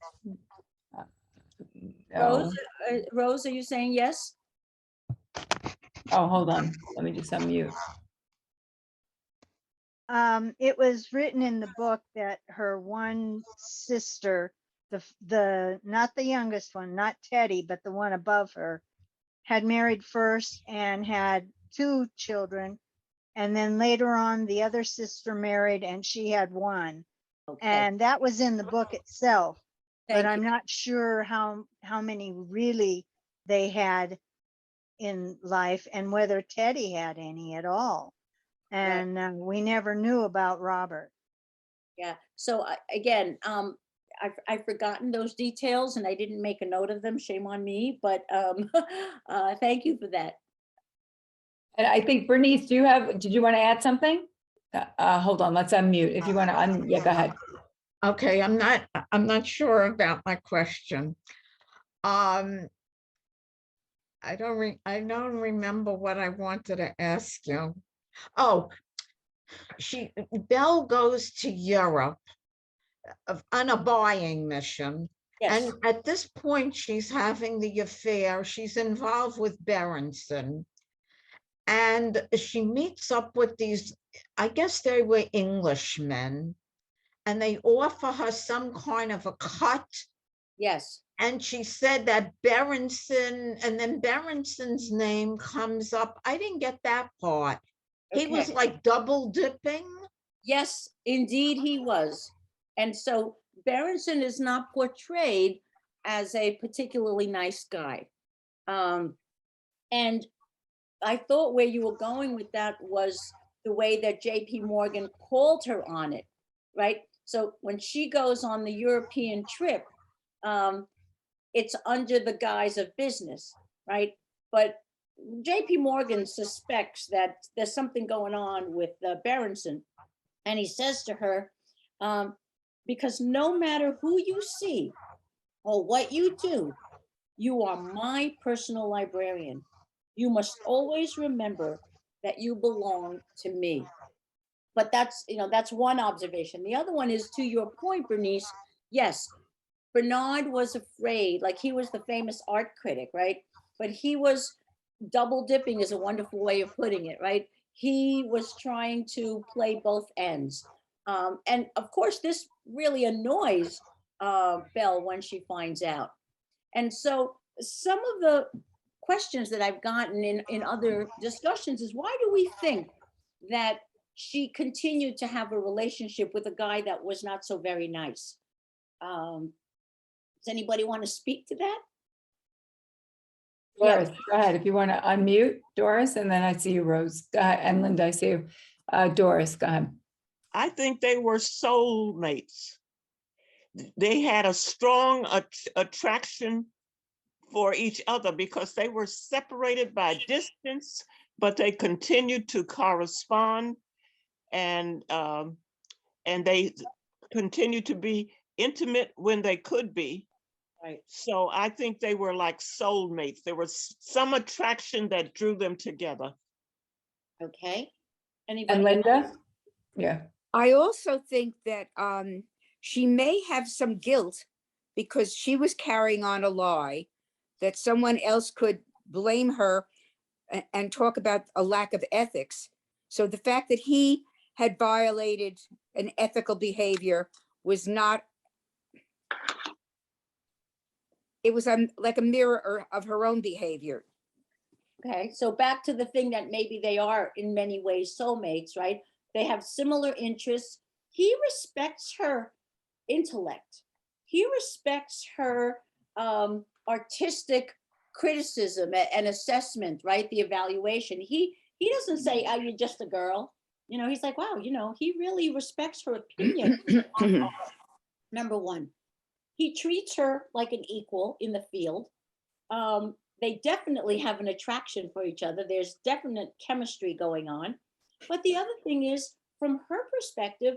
Rose, No. Rose, are you saying yes? Oh, hold on. Let me just unmute. It was written in the book that her one sister, the not the youngest one, not Teddy, but the one above her, had married first and had 2 children. And then later on, the other sister married and she had 1. Okay. And that was in the book itself. Thank But I'm you. not sure how many really they had in life and whether Teddy had any at all. And we never knew about Robert. Yeah. So again, I've forgotten those details and I didn't make a note of them. Shame on me, but thank you for that. And I think Bernice, did you want to add something? Hold on, let's unmute. If you want to, yeah, go ahead. Okay, I'm not sure about my question. I don't remember what I wanted to ask you. Oh, Belle goes to Europe on a buying mission. Yes. And at this point, she's having the affair. She's involved with Berenson. And she meets up with these, I guess they were Englishmen, and they offer her some kind of a cut. Yes. And she said that Berenson, and then Berenson's name comes up. I didn't get that part. He was Okay. like double dipping. Yes, indeed he was. And so Berenson is not portrayed as a particularly nice guy. And I thought where you were going with that was the way that JP Morgan called her on it, right? So when she goes on the European trip, it's under the guise of business, right? But JP Morgan suspects that there's something going on with Berenson. And he says to her, because no matter who you see or what you do, you are my personal librarian. You must always remember that you belong to me. But that's one observation. The other one is, to your point, Bernice, yes, Bernard was afraid, like he was the famous art critic, right? But he was double dipping, is a wonderful way of putting it, right? He was trying to play both ends. And of course, this really annoys Belle when she finds out. And so some of the questions that I've gotten in other discussions is, why do we think that she continued to have a relationship with a guy that was not so very nice? Does anybody want to speak to that? Yeah. Doris, go ahead. If you want to unmute Doris, and then I see you, Rose. Go ahead. And Linda, I see you. Doris, go ahead. I think they were soulmates. They had a strong attraction for each other because they were separated by distance, but they continued to correspond, and they continued to be intimate when they could be. Right. So I think they were like soulmates. There was some attraction that drew them together. Okay. And Anybody Linda? else? Yeah. I also think that she may have some guilt because she was carrying on a lie that someone else could blame her and talk about a lack of ethics. So the fact that he had violated an ethical behavior was not, it was like a mirror of her own behavior. Okay, so back to the thing that maybe they are in many ways soulmates, right? They have similar interests. He respects her intellect. He respects her artistic criticism and assessment, right? The evaluation. He doesn't say, "Oh, you're just a girl." He's like, wow, he really respects her opinion. Number one, he treats her like an equal in the field. They definitely have an attraction for each other. There's definite chemistry going on. But the other thing is, from her perspective,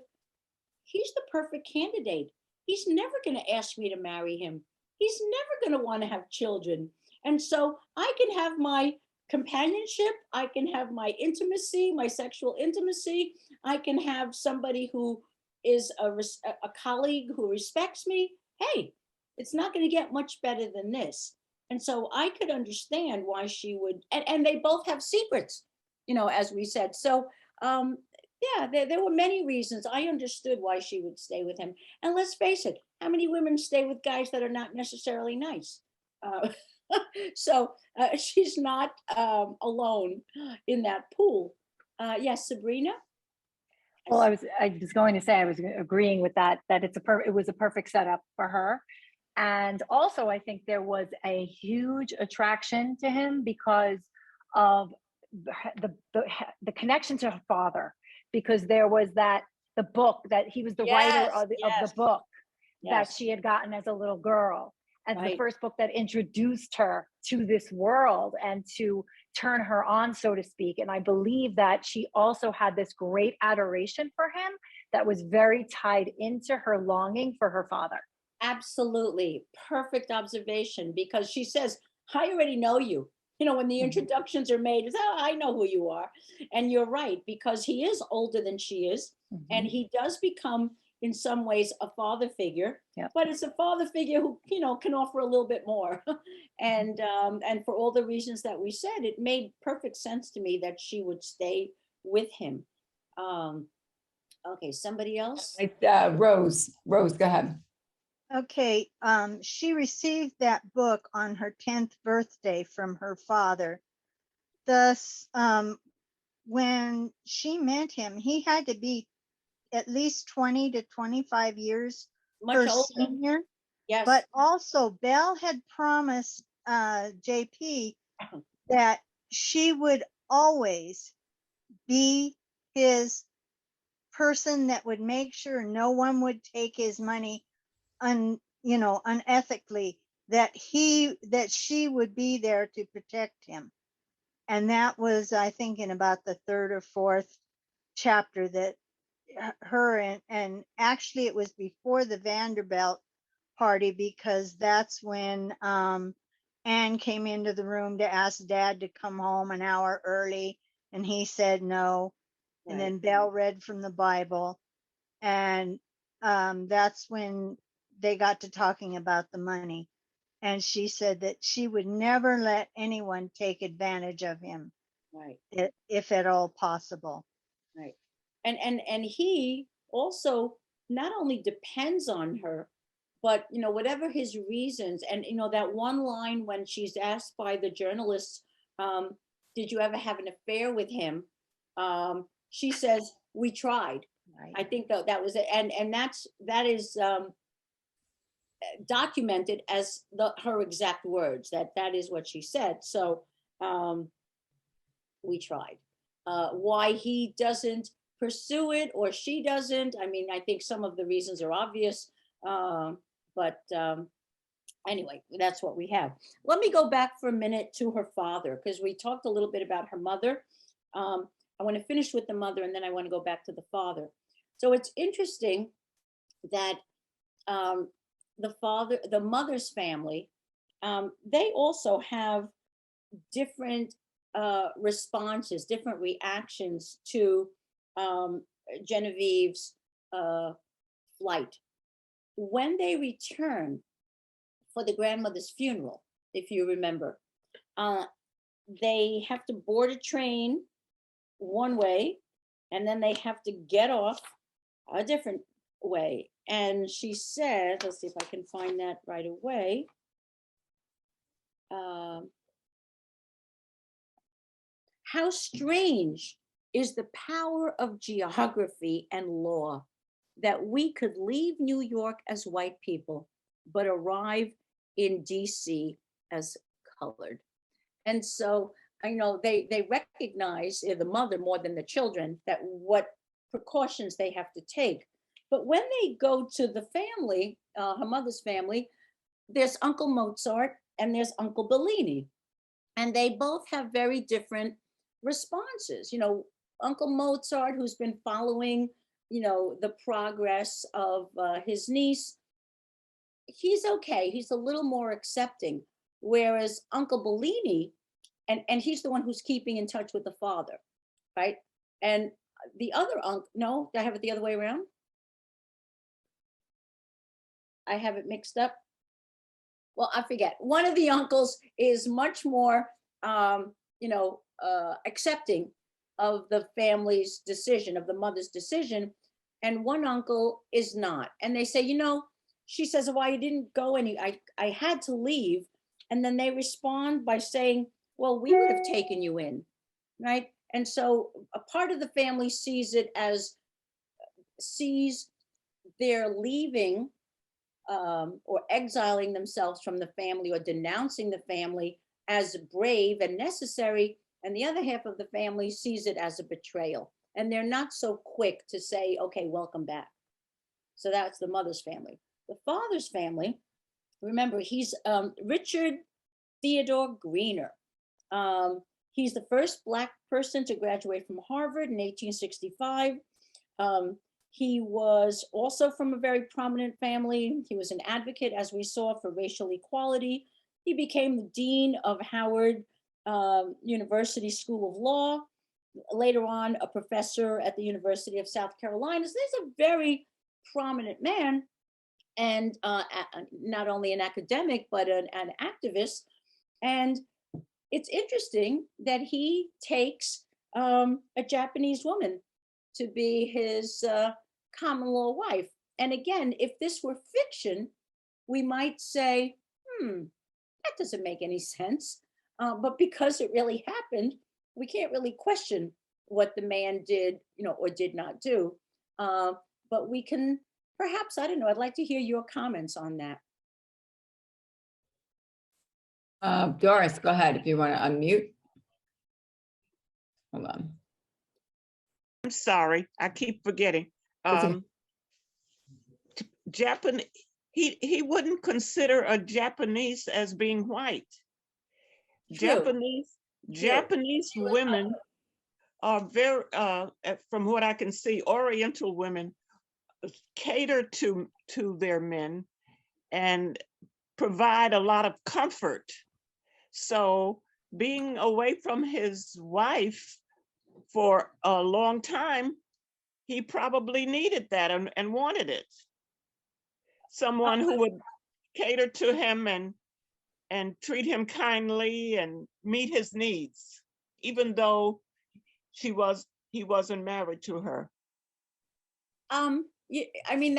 he's the perfect candidate. He's never going to ask me to marry him. He's never going to want to have children. And so I can have my companionship. I can have my intimacy, my sexual intimacy. I can have somebody who is a colleague who respects me. Hey, it's not going to get much better than this. And so I could understand why she would, and they both have secrets, as we said. So yeah, there were many reasons. I understood why she would stay with him. And let's face it, how many women stay with guys that are not necessarily nice? So she's not alone in that pool. Yes, Sabrina? Well, I was going to say, I was agreeing with that it was a perfect setup for her. And also, I think there was a huge attraction to him because of the connection to her father, because there was the book that he was the writer of the book that she had gotten as a little girl. And the first book that introduced her to this world and to turn her on, so to speak. And I believe that she also had this great adoration for him that was very tied into her longing for her father. Absolutely. Perfect observation, because she says, I already know you. When the introductions are made, it's, oh, I know who you are. And you're right, because he is older than she is. And he does become, in some ways, a father figure. But it's a father figure who, can offer a little bit more. And for all the reasons that we said, it made perfect sense to me that she would stay with him. Okay, somebody else? Rose, go ahead. Okay, she received that book on her 10th birthday from her father. Thus, when she met him, he had to be at least 20 to 25 years her Much older. senior. Yes. But also, Belle had promised JP that she would always be his person that would make sure no one would take his money unethically, that she would be there to protect him. And that was, I think, in about the 3rd or 4th chapter that her and actually it was before the Vanderbilt party, because that's when Anne came into the room to ask Dad to come home an hour early, and he said no. And then Belle read from the Bible, and that's when they got to talking about the money. And she said that she would never let anyone take advantage of him, Right. if at all possible. Right. And he also not only depends on her, but whatever his reasons, and that one line when she's asked by the journalist, did you ever have an affair with him? She says, we tried. Right. I think that was it. And that is documented as her exact words, that is what she said. So we tried. Why he doesn't pursue it, or she doesn't, I mean, I think some of the reasons are obvious, but anyway, that's what we have. Let me go back for a minute to her father, because we talked a little bit about her mother. I want to finish with the mother, and then I want to go back to the father. So it's interesting that the mother's family, they also have different responses, different reactions to Genevieve's flight. When they return for the grandmother's funeral, if you remember, they have to board a train one way, and then they have to get off a different way. And she said, let's see if I can find that right away. How strange is the power of geography and law, that we could leave New York as white people, but arrive in DC as colored. And so I know they recognize, the mother more than the children, that what precautions they have to take. But when they go to the family, her mother's family, there's Uncle Mozart and there's Uncle Bellini. And they both have very different responses. Uncle Mozart, who's been following, the progress of his niece, he's okay. He's a little more accepting. Whereas Uncle Bellini, and he's the one who's keeping in touch with the father, right? And the other uncle, no, did I have it the other way around? I have it mixed up. Well, I forget. One of the uncles is much more, accepting of the family's decision, of the mother's decision, and one uncle is not. And they say, she says, why you didn't go? I had to leave. And then they respond by saying, well, we would have taken you in, right? And so a part of the family sees their leaving or exiling themselves from the family, or denouncing the family, as brave and necessary. And the other half of the family sees it as a betrayal. And they're not so quick to say, okay, welcome back. So that's the mother's family. The father's family, remember, he's Richard Theodore Greener. He's the first Black person to graduate from Harvard in 1865. He was also from a very prominent family. He was an advocate, as we saw, for racial equality. He became the dean of Howard University School of Law. Later on, a professor at the University of South Carolina. So he's a very prominent man, and not only an academic, but an activist. And it's interesting that he takes a Japanese woman to be his common law wife. And again, if this were fiction, we might say, that doesn't make any sense. But because it really happened, we can't really question what the man did, or did not do. But we can perhaps, I don't know, I'd like to hear your comments on that. Doris, go ahead if you want to unmute. Hold on. I'm sorry, I keep forgetting. Okay. He wouldn't consider a Japanese as being white. True. Japanese women are very, from what I can see, Oriental women cater to their men and provide a lot of comfort So being away from his wife for a long time, he probably needed that and wanted it. Someone who would cater to him and treat him kindly and meet his needs, even though he wasn't married to her. I mean,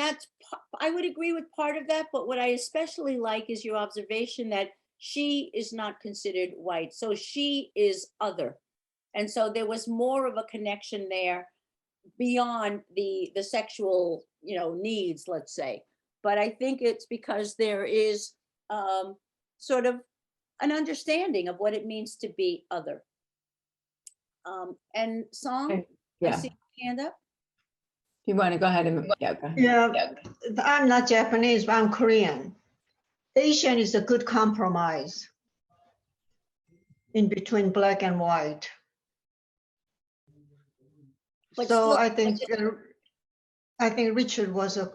I would agree with part of that, but what I especially like is your observation that she is not considered white, so she is other. And so there was more of a connection there beyond the sexual, needs, let's say. But I think it's because there is sort of an understanding of what it means to be other. And Song, I Yeah, see your hand up. if you want to go ahead and, yeah, go ahead. Yeah, I'm not Japanese, but I'm Korean. Asian is a good compromise in between black and white. But So still- I think Richard was a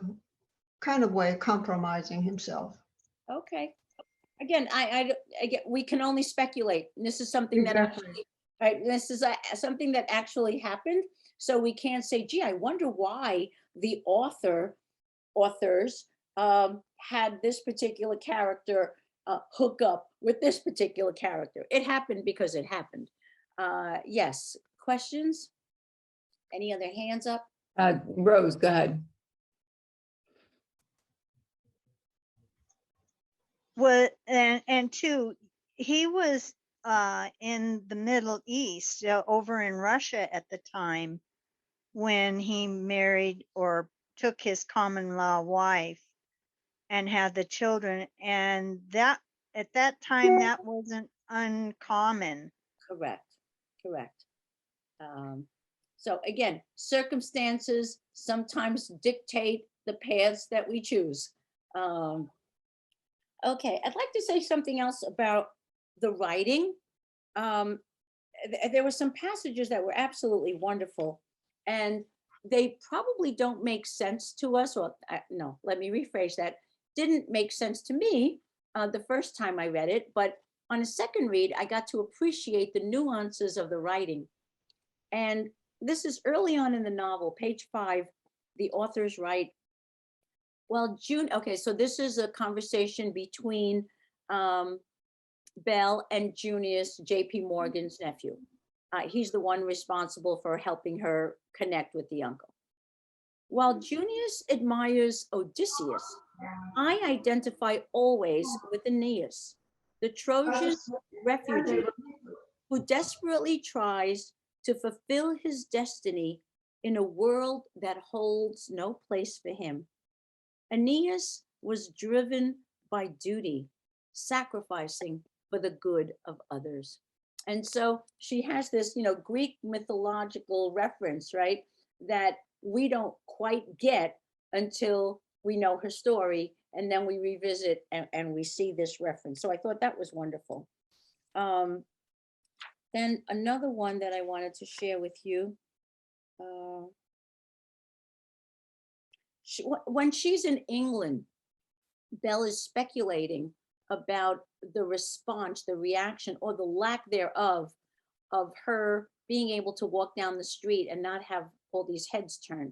kind of way compromising himself. Okay. Again, we can only speculate. This is something that Exactly. actually, right? This is something that actually happened. So we can't say, gee, I wonder why the authors had this particular character hook up with this particular character. It happened because it happened. Yes. Questions? Any other hands up? Rose, go ahead. Well, and two, he was in the Middle East, over in Russia at the time when he married or took his common law wife and had the children, and that at that time that wasn't uncommon. Correct. So again, circumstances sometimes dictate the paths that we choose. Okay, I'd like to say something else about the writing. There were some passages that were absolutely wonderful, and they probably don't make sense to us, or no, let me rephrase that. Didn't make sense to me the first time I read it, but on a second read, I got to appreciate the nuances of the writing. And this is early on in the novel, page 5, the authors write, well, okay, so this is a conversation between Belle and Junius, JP Morgan's nephew. He's the one responsible for helping her connect with the uncle. While Junius admires Odysseus, I identify always with Aeneas, the Trojan refugee who desperately tries to fulfill his destiny in a world that holds no place for him. Aeneas was driven by duty, sacrificing for the good of others. And so she has this, Greek mythological reference, right? That we don't quite get until we know her story, and then we revisit and we see this reference. So I thought that was wonderful. Then another one that I wanted to share with you. When she's in England, Belle is speculating about the response, the reaction, or the lack thereof of her being able to walk down the street and not have all these heads turned.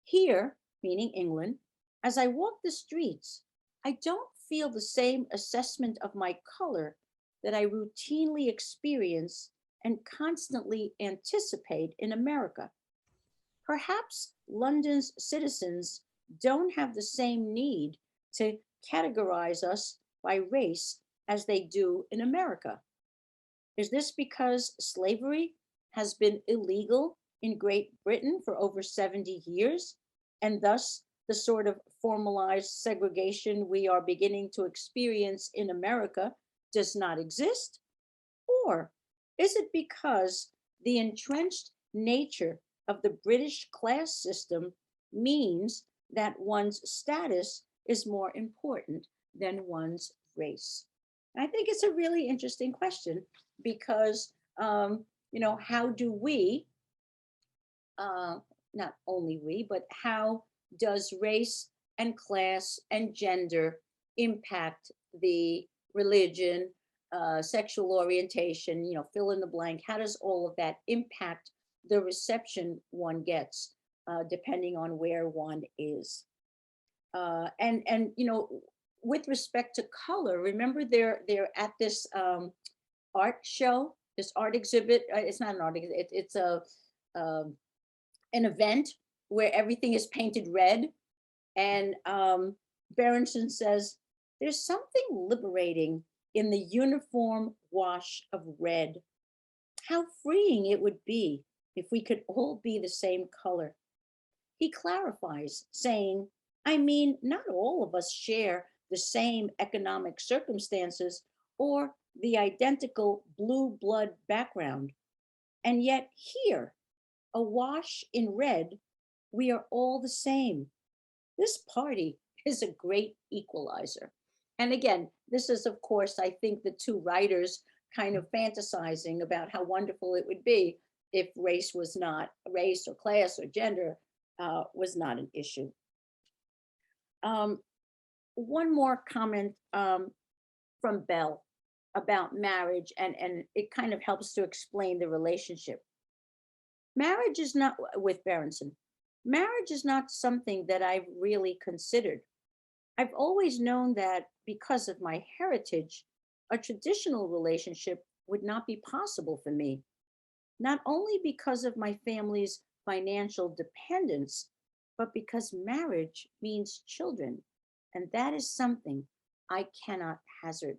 Here, meaning England, as I walk the streets, I don't feel the same assessment of my color that I routinely experience and constantly anticipate in America. Perhaps London's citizens don't have the same need to categorize us by race as they do in America. Is this because slavery has been illegal in Great Britain for over 70 years, and thus the sort of formalized segregation we are beginning to experience in America does not exist? Or is it because the entrenched nature of the British class system means that one's status is more important than one's race? I think it's a really interesting question because, how do we, not only we, but how does race and class and gender impact the religion, sexual orientation, fill in the blank. How does all of that impact the reception one gets, depending on where one is? And with respect to color, remember they're at this art show, this art exhibit. It's not an art exhibit. It's an event where everything is painted red. And Berenson says, there's something liberating in the uniform wash of red. How freeing it would be if we could all be the same color. He clarifies, saying, I mean, not all of us share the same economic circumstances or the identical blue blood background. And yet here, awash in red, we are all the same. This party is a great equalizer. And again, this is, of course, I think the two writers kind of fantasizing about how wonderful it would be if race or class or gender was not an issue. One more comment from Belle about marriage, and it kind of helps to explain the relationship. Marriage is not, with Berenson, marriage is not something that I've really considered. I've always known that because of my heritage, a traditional relationship would not be possible for me, not only because of my family's financial dependence, but because marriage means children, and that is something I cannot hazard.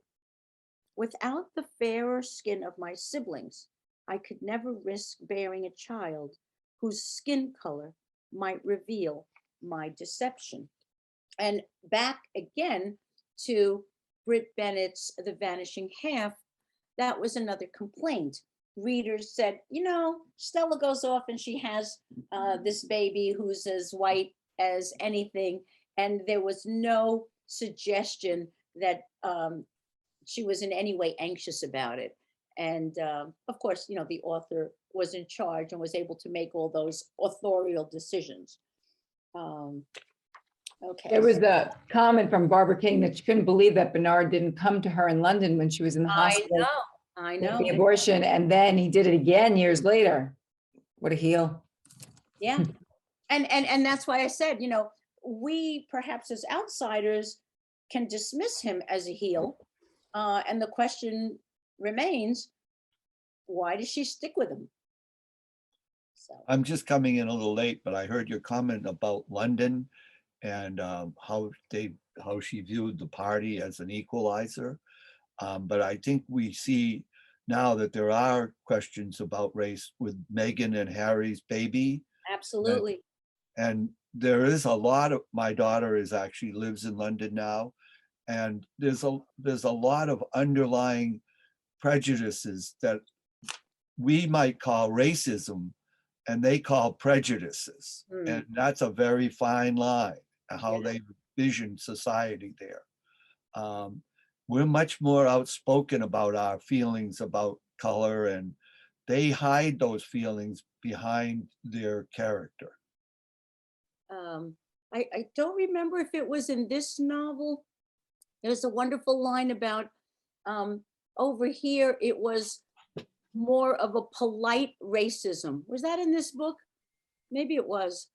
Without the fairer skin of my siblings, I could never risk bearing a child whose skin color might reveal my deception. And back again to Britt Bennett's The Vanishing Half, that was another complaint. Readers said, Stella goes off and she has this baby who's as white as anything. And there was no suggestion that she was in any way anxious about it. And of course, the author was in charge and was able to make all those authorial decisions. Okay. There was a comment from Barbara King that she couldn't believe that Bernard didn't come to her in London when she was in the hospital. I with know. the abortion, and then he did it again years later. What a heel. Yeah. And that's why I said, we perhaps as outsiders can dismiss him as a heel. And the question remains, why does she stick with him? So I'm just coming in a little late, but I heard your comment about London and how she viewed the party as an equalizer. But I think we see now that there are questions about race with Meghan and Harry's baby. absolutely. And there is a lot of, my daughter actually lives in London now, and there's a lot of underlying prejudices that we might call racism and they call prejudices. And that's a very fine line, how they vision society there. We're much more outspoken about our feelings about color, and they hide those feelings behind their character. I don't remember if it was in this novel. There's a wonderful line about over here, it was more of a polite racism. Was that in this book? Maybe it was.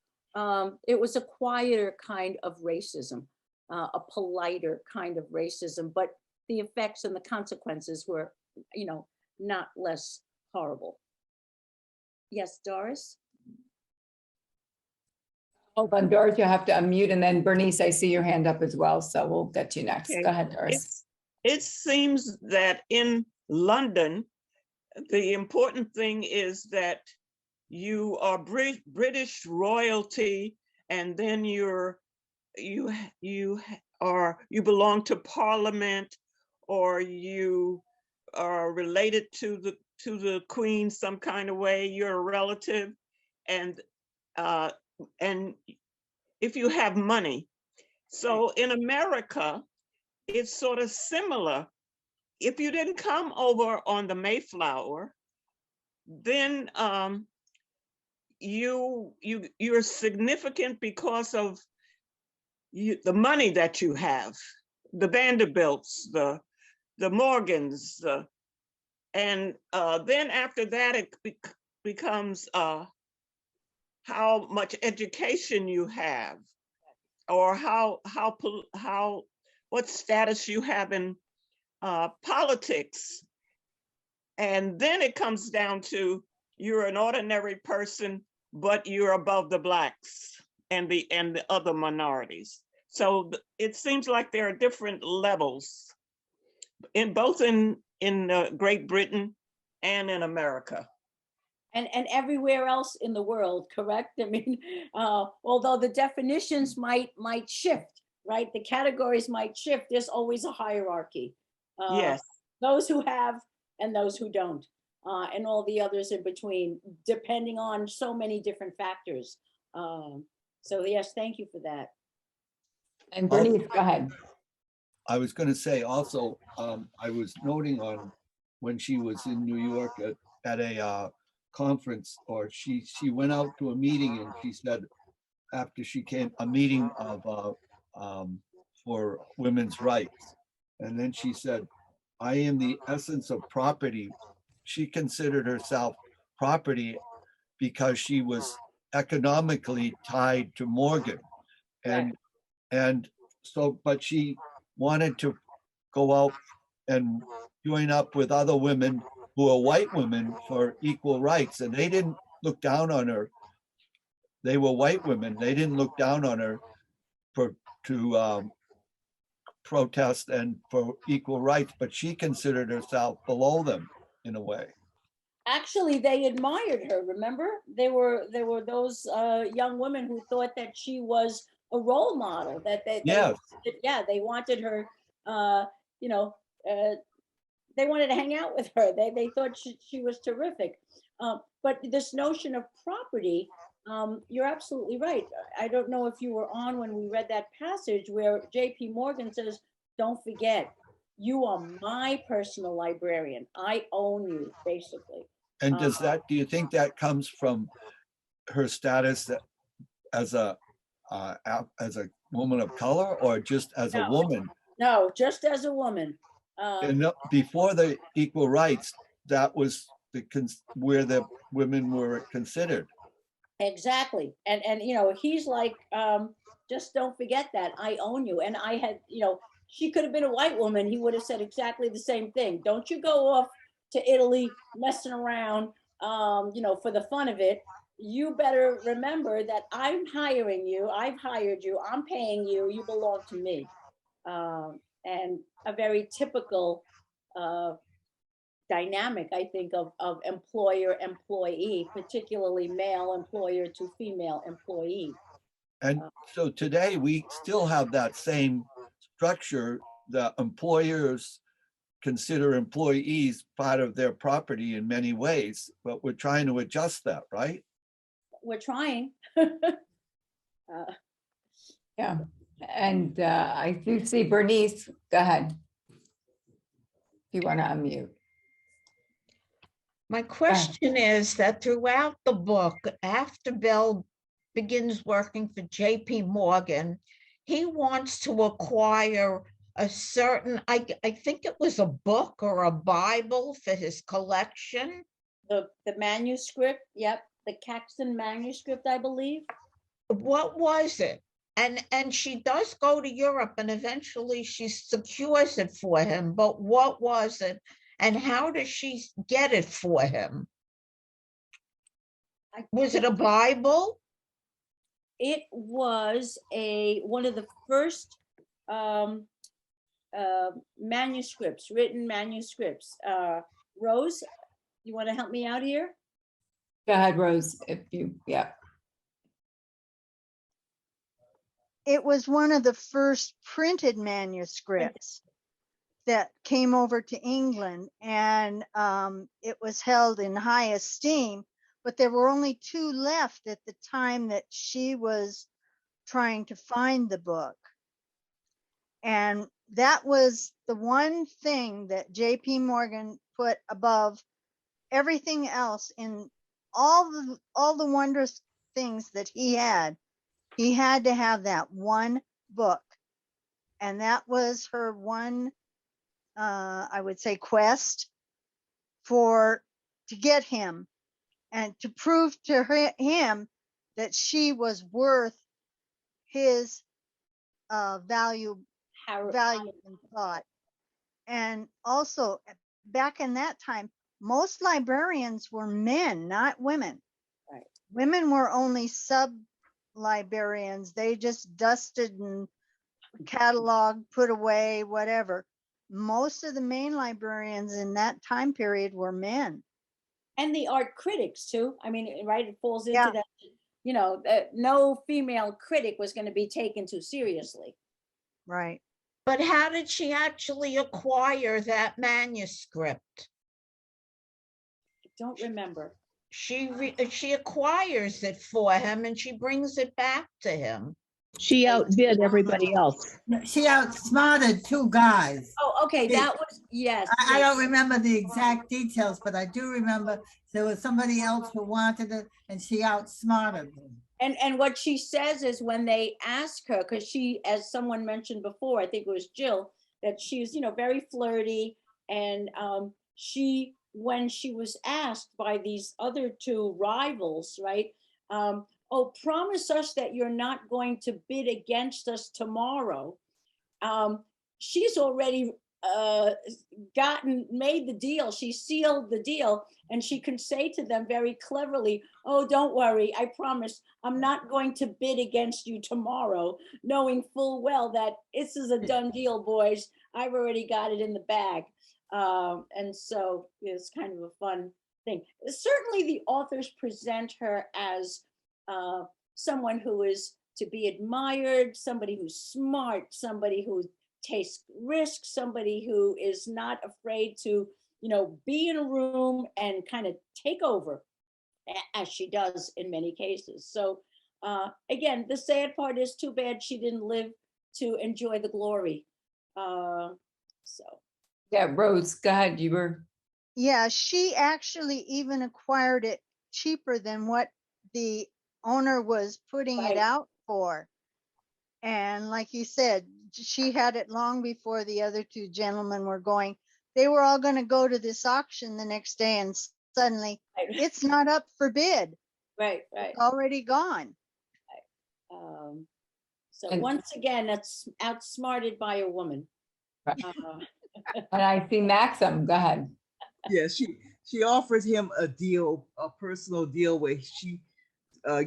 It was a quieter kind of racism, a politer kind of racism, but the effects and the consequences were, not less horrible. Yes, Doris? Hold on, Doris, you have to unmute, and then Bernice, I see your hand up as well, so we'll get to you next. Okay. Go ahead, Doris. It seems that in London, the important thing is that you are British royalty, and then you belong to Parliament, or you are related to the Queen some kind of way. You're a relative, and if you have money. So in America, it's sort of similar. If you didn't come over on the Mayflower, then you're significant because of the money that you have. The Vanderbilts, the the Morgans. And then after that, it becomes how much education you have, or what status you have in politics. And then it comes down to you're an ordinary person, but you're above the Blacks and the other minorities. So it seems like there are different levels in both in Great Britain and in America. And everywhere else in the world, correct? I mean, although the definitions might shift, right? The categories might shift, there's always a hierarchy. Yes. Those who have and those who don't, and all the others in between, depending on so many different factors. So yes, thank you for that. And Bernice, go ahead. I was going to say also, I was noting on when she was in New York at a conference, or she went out to a meeting, and she said after she came, a meeting of for women's rights, and then she said, I am the essence of property. She considered herself property because she was economically tied to Morgan, and so, but she wanted to go out and join up with other women who are white women for equal rights, and they didn't look down on her. They were white women. They didn't look down on her to protest and for equal rights, but she considered herself below them in a way. Actually, they admired her. Remember, there were those young women who thought that she was a role model. Yes. They wanted her. They wanted to hang out with her. They thought she was terrific. But this notion of property, you're absolutely right. I don't know if you were on when we read that passage where J.P. Morgan says, "Don't forget, you are my personal librarian. I own you," basically. And do you think that comes from her status as a woman of color, or just as a woman? No, just as a woman. And before the equal rights, that was where the women were considered. Exactly. And he's like, just don't forget that I own you. And I had, she could have been a white woman. He would have said exactly the same thing. Don't you go off to Italy messing around, for the fun of it. You better remember that I'm hiring you. I've hired you. I'm paying you. You belong to me. And a very typical dynamic, I think, of employer-employee, particularly male employer to female employee. And so today we still have that same structure that employers consider employees part of their property in many ways, but we're trying to adjust that, right? We're trying. Yeah. And I do see Bernice, go ahead. If you want to unmute. My question is that throughout the book, after Bell begins working for J.P. Morgan, he wants to acquire a certain, I think it was a book or a Bible for his collection. The manuscript, yep, the Caxton manuscript, I believe. What was it? And she does go to Europe, and eventually she secures it for him, but what was it? And how does she get it for him? Was it a Bible? It was one of the first manuscripts, written manuscripts. Rose, you want to help me out here? Go ahead, Rose, if you, yeah. It was one of the first printed manuscripts that came over to England, and it was held in high esteem, but there were only 2 left at the time that she was trying to find the book. And that was the one thing that J.P. Morgan put above everything else in all the wondrous things that he had. He had to have that one book. And that was her one I would say, quest to get him and to prove to him that she was worth his value and thought. And also, back in that time, most librarians were men, not women. Right. Women were only sub librarians. They just dusted and cataloged, put away, whatever. Most of the main librarians in that time period were men. And the art critics too. I mean, right, it falls into Yeah. that, you know, that no female critic was going to be taken too seriously. Right. But how did she actually acquire that manuscript? I don't remember. She acquires it for him and she brings it back to him. She outbid everybody else. She outsmarted two guys. Oh, okay, She- that was, yes. I yes. don't remember the exact details, but I do remember there was somebody else who wanted it and she outsmarted them. And what she says is when they ask her, because she, as someone mentioned before, I think it was Jill, that she's, you know, very flirty. And she, when she was asked by these other two rivals, right? Oh, promise us that you're not going to bid against us tomorrow. She's already made the deal. She sealed the deal, and she can say to them very cleverly, oh, don't worry, I promise I'm not going to bid against you tomorrow, knowing full well that this is a done deal, boys. I've already got it in the bag. And so it's kind of a fun thing. Certainly the authors present her as someone who is to be admired, somebody who's smart, somebody who takes risks, somebody who is not afraid to, you know, be in a room and kind of take over, as she does in many cases. So again, the sad part is too bad she didn't live to enjoy the glory. So. Yeah, Rose, go ahead. You were. Yeah, she actually even acquired it cheaper than what the owner was putting Right. it out for. And like you said, she had it long before the other two gentlemen were going. They were all going to go to this auction the next day, and suddenly Right. it's not up for bid. Right. It's already gone. So And- once again, that's outsmarted by a woman. Right. And I see Maxim, go ahead. Yeah, she offers him a deal, a personal deal where she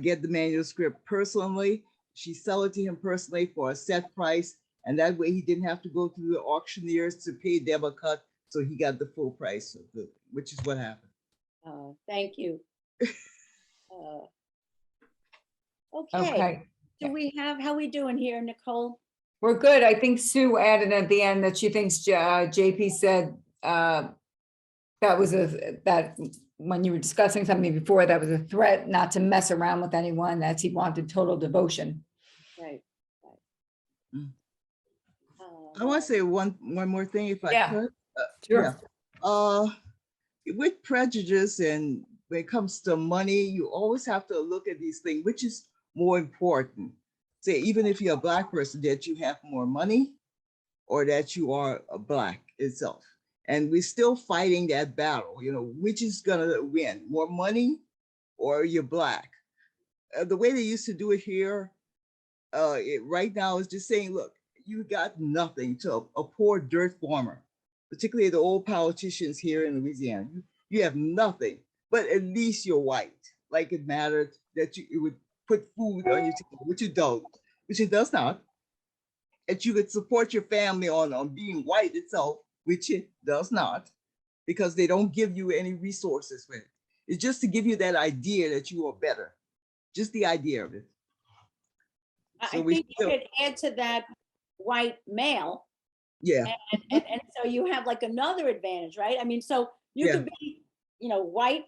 get the manuscript personally. She sell it to him personally for a set price, and that way he didn't have to go through the auctioneers to pay them a cut. So he got the full price of the, which is what happened. Thank you. Okay. Okay, Do we have, how we doing here, Nicole? we're good. I think Sue added at the end that she thinks JP said that was that when you were discussing something before, that was a threat not to mess around with anyone, that he wanted total devotion. Right. Mm. I want to say one more thing, if I Yeah. could. Sure. With prejudice and when it comes to money, you always have to look at these things, which is more important. Say, even if you're a Black person, that you have more money or that you are a Black itself. And we're still fighting that battle, you know, which is gonna win, more money or you're Black. The way they used to do it here, right now is just saying, look, you got nothing to a poor dirt farmer, particularly the old politicians here in Louisiana. You have nothing, but at least you're white. Like it mattered that it would put food on your table, which it does not. That you could support your family on being white itself, which it does not, because they don't give you any resources for it. It's just to give you that idea that you are better, just the idea of it. I So we think you still- could add to that white male. Yeah. And so you have like another advantage, right? I mean, so you Yeah. could be, you know, white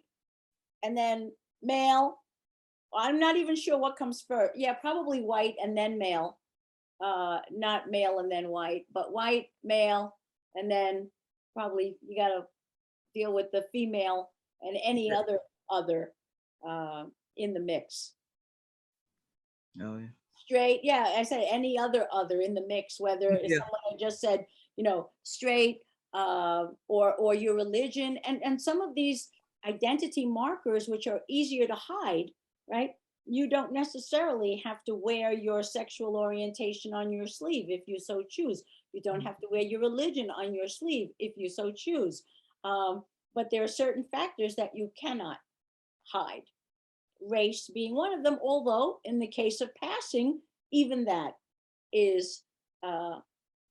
and then male. I'm not even sure what comes first. Yeah, probably white and then male. Not male and then white, but white, male, and then probably you gotta deal with the female and any other in the mix. Oh, yeah. Straight, yeah, I said any other in the mix, whether it's Yeah. someone had just said, you know, straight, or your religion, and some of these identity markers, which are easier to hide, right? You don't necessarily have to wear your sexual orientation on your sleeve if you so choose. You don't have to wear your religion on your sleeve if you so choose. But there are certain factors that you cannot hide, race being one of them, although in the case of passing, even that is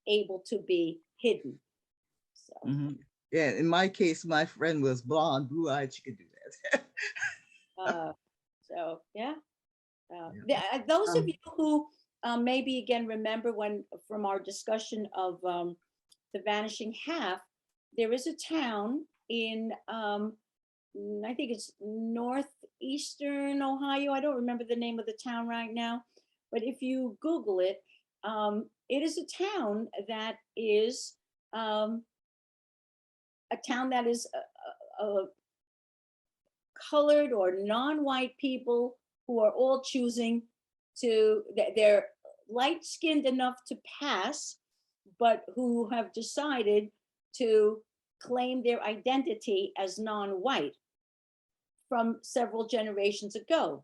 able to be hidden. So, Mhm. Yeah, in my case, my friend was blonde, blue-eyed. She could do that. so yeah. Those of Um, you who maybe again remember when from our discussion of the Vanishing Half, there is a town in I think it's northeastern Ohio. I don't remember the name of the town right now, but if you Google it, it is a town that is colored or non-white people who are all choosing to, they're light-skinned enough to pass, but who have decided to claim their identity as non-white from several generations ago.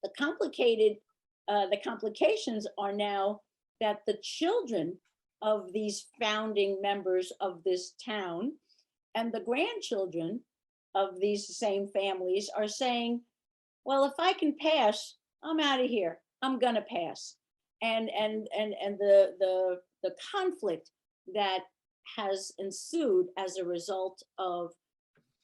The complications are now that the children of these founding members of this town and the grandchildren of these same families are saying, well, if I can pass, I'm out of here. I'm gonna pass. And the conflict that has ensued as a result of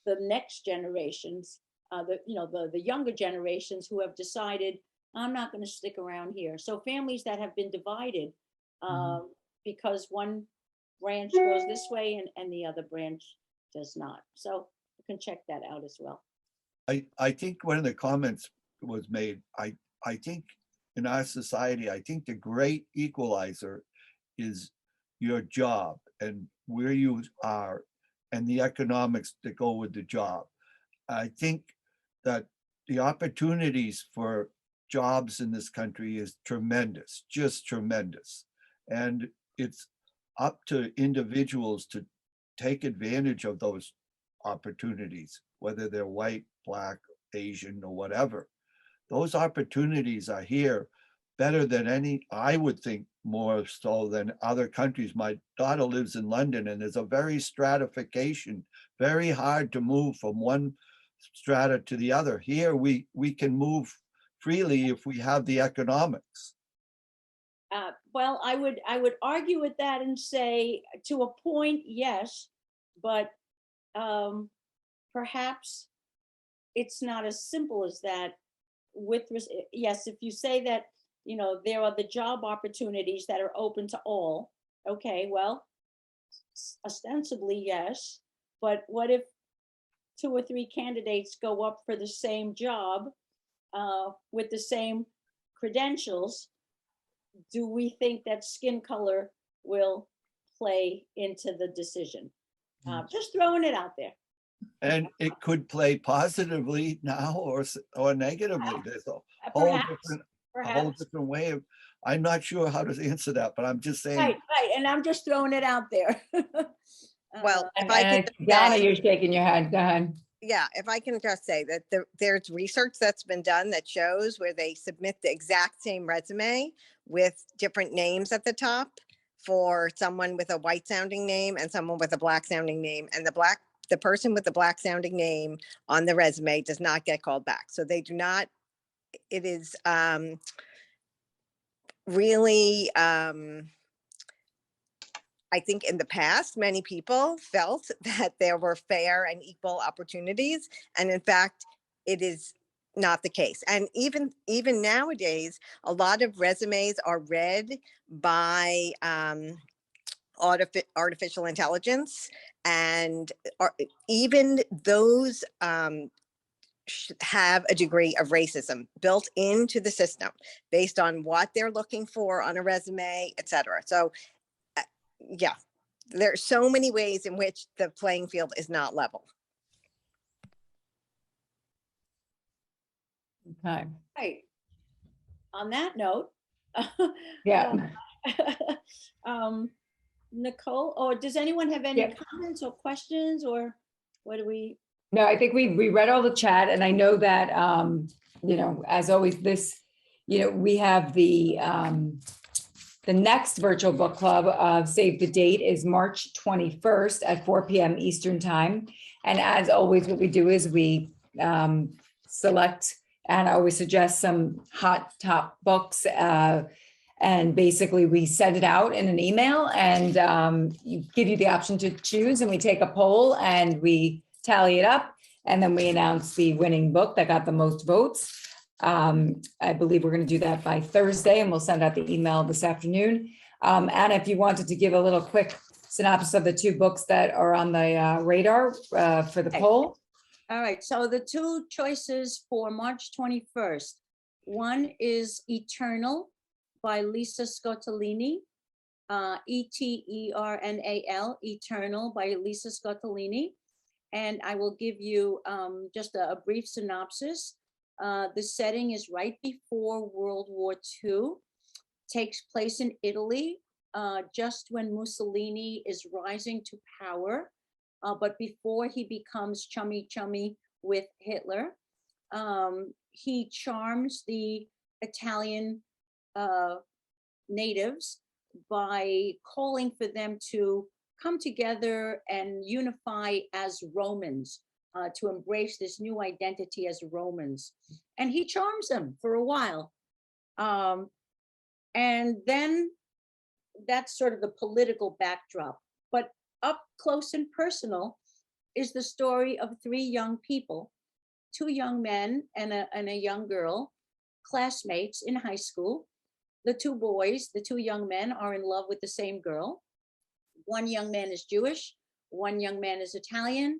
the next generations, the younger generations who have decided, I'm not going to stick around here. So families that have been divided because one branch goes this way and the other branch does not. So you can check that out as well. I think one of the comments was made, I think in our society, I think the great equalizer is your job and where you are and the economics that go with the job. I think that the opportunities for jobs in this country is tremendous, just tremendous. And it's up to individuals to take advantage of those opportunities, whether they're white, black, Asian, or whatever. Those opportunities are here better than any, I would think more so than other countries. My daughter lives in London and there's a very stratification, very hard to move from one strata to the other. Here we can move freely if we have the economics. Well, I would argue with that and say to a point, yes, but perhaps it's not as simple as that. Yes, if you say that, there are the job opportunities that are open to all. Okay, well, ostensibly, yes, but what if 2 or 3 candidates go up for the same job with the same credentials? Do we think that skin color will play into the decision? Just throwing it out there. And it could play positively now or negatively. There's a whole different way of, I'm not sure how to answer that, but I'm just saying. Right, and I'm just throwing it out there. Well, if And I could Donna, say, you're shaking your head. Go ahead. yeah, if I can just say that there's research that's been done that shows where they submit the exact same resume with different names at the top for someone with a white sounding name and someone with a black sounding name, and the person with the black sounding name on the resume does not get called back. So they do not, it is really, I think in the past, many people felt that there were fair and equal opportunities. And in fact, it is not the case. And even nowadays, a lot of resumes are read by artificial intelligence, and even those have a degree of racism built into the system based on what they're looking for on a resume, et cetera. So yeah, there are so many ways in which the playing field is not level. Okay. Right. On that note, Yeah. Nicole, or does anyone have any Yeah. comments or questions, or what do we? No, I think we read all the chat, and I know that, as always, we have the next virtual book club, save the date, is March 21st at 4 p.m. Eastern time. And as always, what we do is we select, and I always suggest some hot top books, and basically we send it out in an email, and give you the option to choose, and we take a poll and we tally it up, and then we announce the winning book that got the most votes. I believe we're going to do that by Thursday, and we'll send out the email this afternoon. Anna, if you wanted to give a little quick synopsis of the two books that are on the radar for the poll. All right, so the two choices for March 21st, one is Eternal by Lisa Scottolini, Eternal, Eternal by Lisa Scottolini. And I will give you just a brief synopsis. The setting is right before World War II, takes place in Italy, just when Mussolini is rising to power, but before he becomes chummy with Hitler. He charms the Italian natives by calling for them to come together and unify as Romans, to embrace this new identity as Romans. And he charms them for a while. And then that's sort of the political backdrop. But up close and personal is the story of three young people, two young men and a young girl, classmates in high school. The two boys, the two young men, are in love with the same girl. One young man is Jewish, one young man is Italian.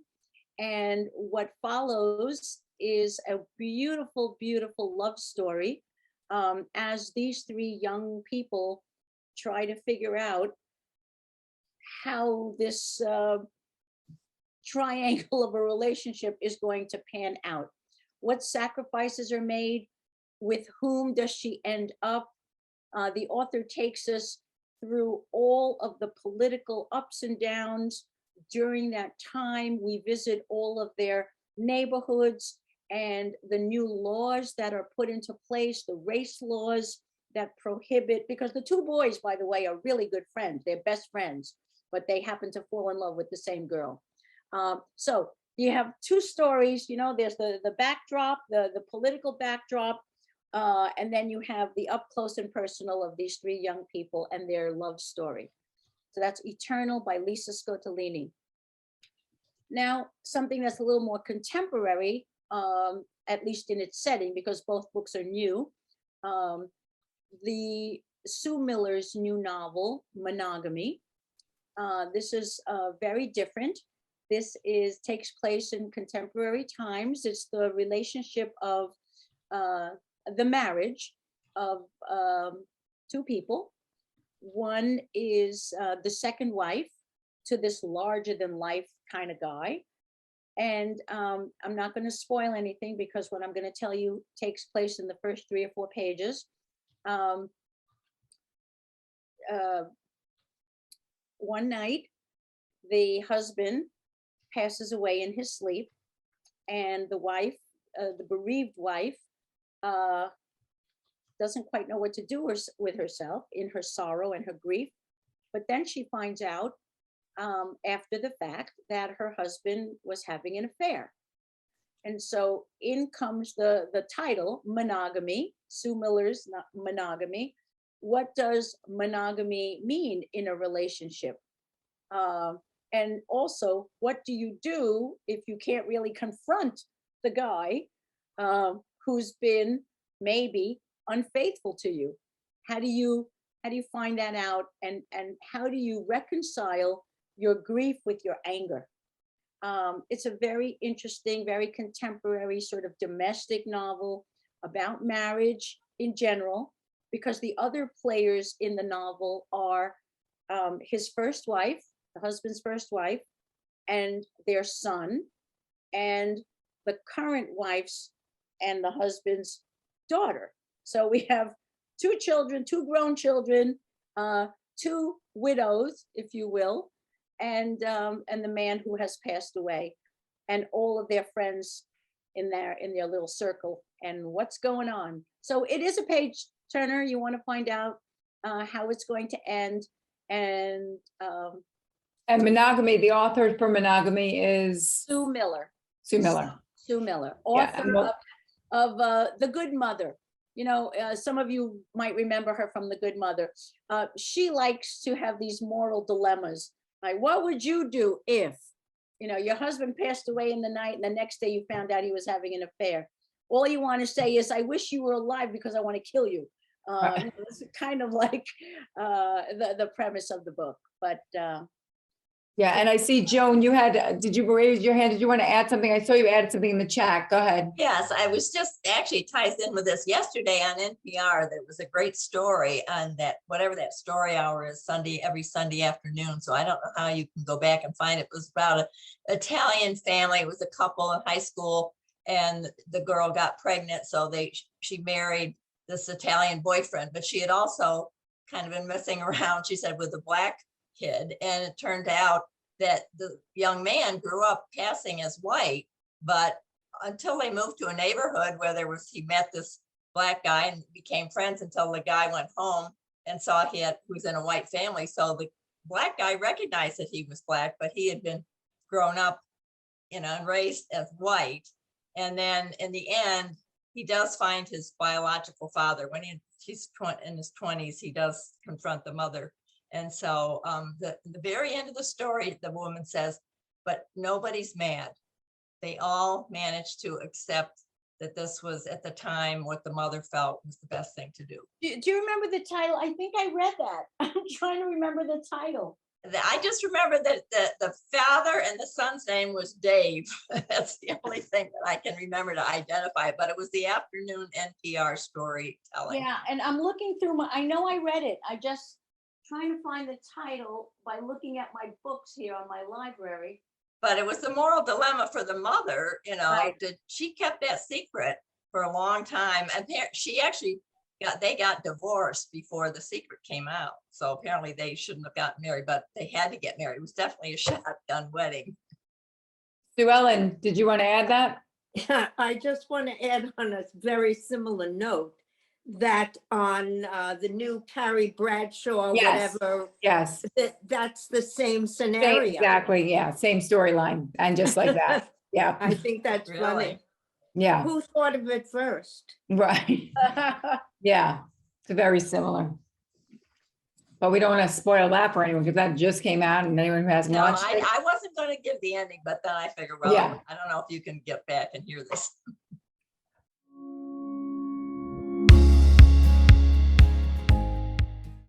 And what follows is a beautiful, beautiful love story, as these three young people try to figure out how this triangle of a relationship is going to pan out. What sacrifices are made? With whom does she end up? The author takes us through all of the political ups and downs during that time. We visit all of their neighborhoods and the new laws that are put into place, the race laws that prohibit, because the two boys, by the way, are really good friends. They're best friends, but they happen to fall in love with the same girl. So you have two stories, there's the backdrop, the political backdrop, and then you have the up close and personal of these three young people and their love story. So that's Eternal by Lisa Scottolini. Now, something that's a little more contemporary, at least in its setting, because both books are new. The Sue Miller's new novel, Monogamy. This is very different. This takes place in contemporary times. It's the relationship of the marriage of two people. One is the second wife to this larger than life kind of guy. And I'm not going to spoil anything, because what I'm going to tell you takes place in the first 3 or 4 pages. One night, the husband passes away in his sleep, and the wife, the bereaved wife, doesn't quite know what to do with herself in her sorrow and her grief. But then she finds out after the fact that her husband was having an affair. And so in comes the title, Monogamy, Sue Miller's Monogamy. What does monogamy mean in a relationship? And also, what do you do if you can't really confront the guy who's been maybe unfaithful to you? How do you find that out, and how do you reconcile your grief with your anger? It's a very interesting, very contemporary sort of domestic novel about marriage in general, because the other players in the novel are his first wife, the husband's first wife, and their son, and the current wife's and the husband's daughter. So we have two children, two grown children, two widows, if you will, and the man who has passed away, and all of their friends in their little circle, and what's going on. So it is a page turner. You want to find out how it's going to end, and And Monogamy, the author for Monogamy is Sue Miller. Sue Miller. Sue Miller, Yeah, and author of The Good Mother. You know, some of you might remember her from The Good Mother. She likes to have these moral dilemmas. Like, what would you do if, you know, your husband passed away in the night and the next day you found out he was having an affair? All you want to say is, I wish you were alive because I want to kill you. It's kind of like the premise of the book. But Yeah, and I see Joan, you had, did you raise your hand? Did you want to add something? I saw you added something in the chat. Go ahead. Yes, I was just actually ties in with this yesterday on NPR. There was a great story on that, whatever that story hour is, every Sunday afternoon. So I don't know how you can go back and find it. It was about an Italian family. It was a couple in high school, and the girl got pregnant. So she married this Italian boyfriend, but she had also kind of been messing around, she said, with a black kid. And it turned out that the young man grew up passing as white, but until they moved to a neighborhood where he met this black guy and became friends, until the guy went home and saw he was in a white family. So the black guy recognized that he was black, but he had been grown up, you know, and raised as white. And then in the end, he does find his biological father. When he's in his 20s, he does confront the mother. And so the very end of the story, the woman says, but nobody's mad. They all managed to accept that this was at the time what the mother felt was the best thing to do. do you remember the title? I think I read that. I'm trying to remember the title. I just remember that the father and the son's name was Dave. That's the only thing that I can remember to identify, but it was the afternoon NPR storytelling. Yeah, and I'm looking through I know I read it. I just trying to find the title by looking at my books here on my library. But it was the moral dilemma for the mother, you know, Right. She kept that secret for a long time. And she actually they got divorced before the secret came out. So apparently they shouldn't have gotten married, but they had to get married. It was definitely a shotgun wedding. Sue Ellen, did you want to add that? I just want to add on a very similar note that on the new Carrie Bradshaw, Yes. whatever, Yes, that's the same same- scenario. exactly. Yeah, same storyline. And just like that. Yeah, I think that's funny. Really? yeah, Who thought of it first? right. Yeah, it's very similar. But we don't want to spoil that for anyone because that just came out and anyone who hasn't No, watched it. I wasn't going to give the ending, but then I figured, well, Yeah. I don't know if you can get back and hear this.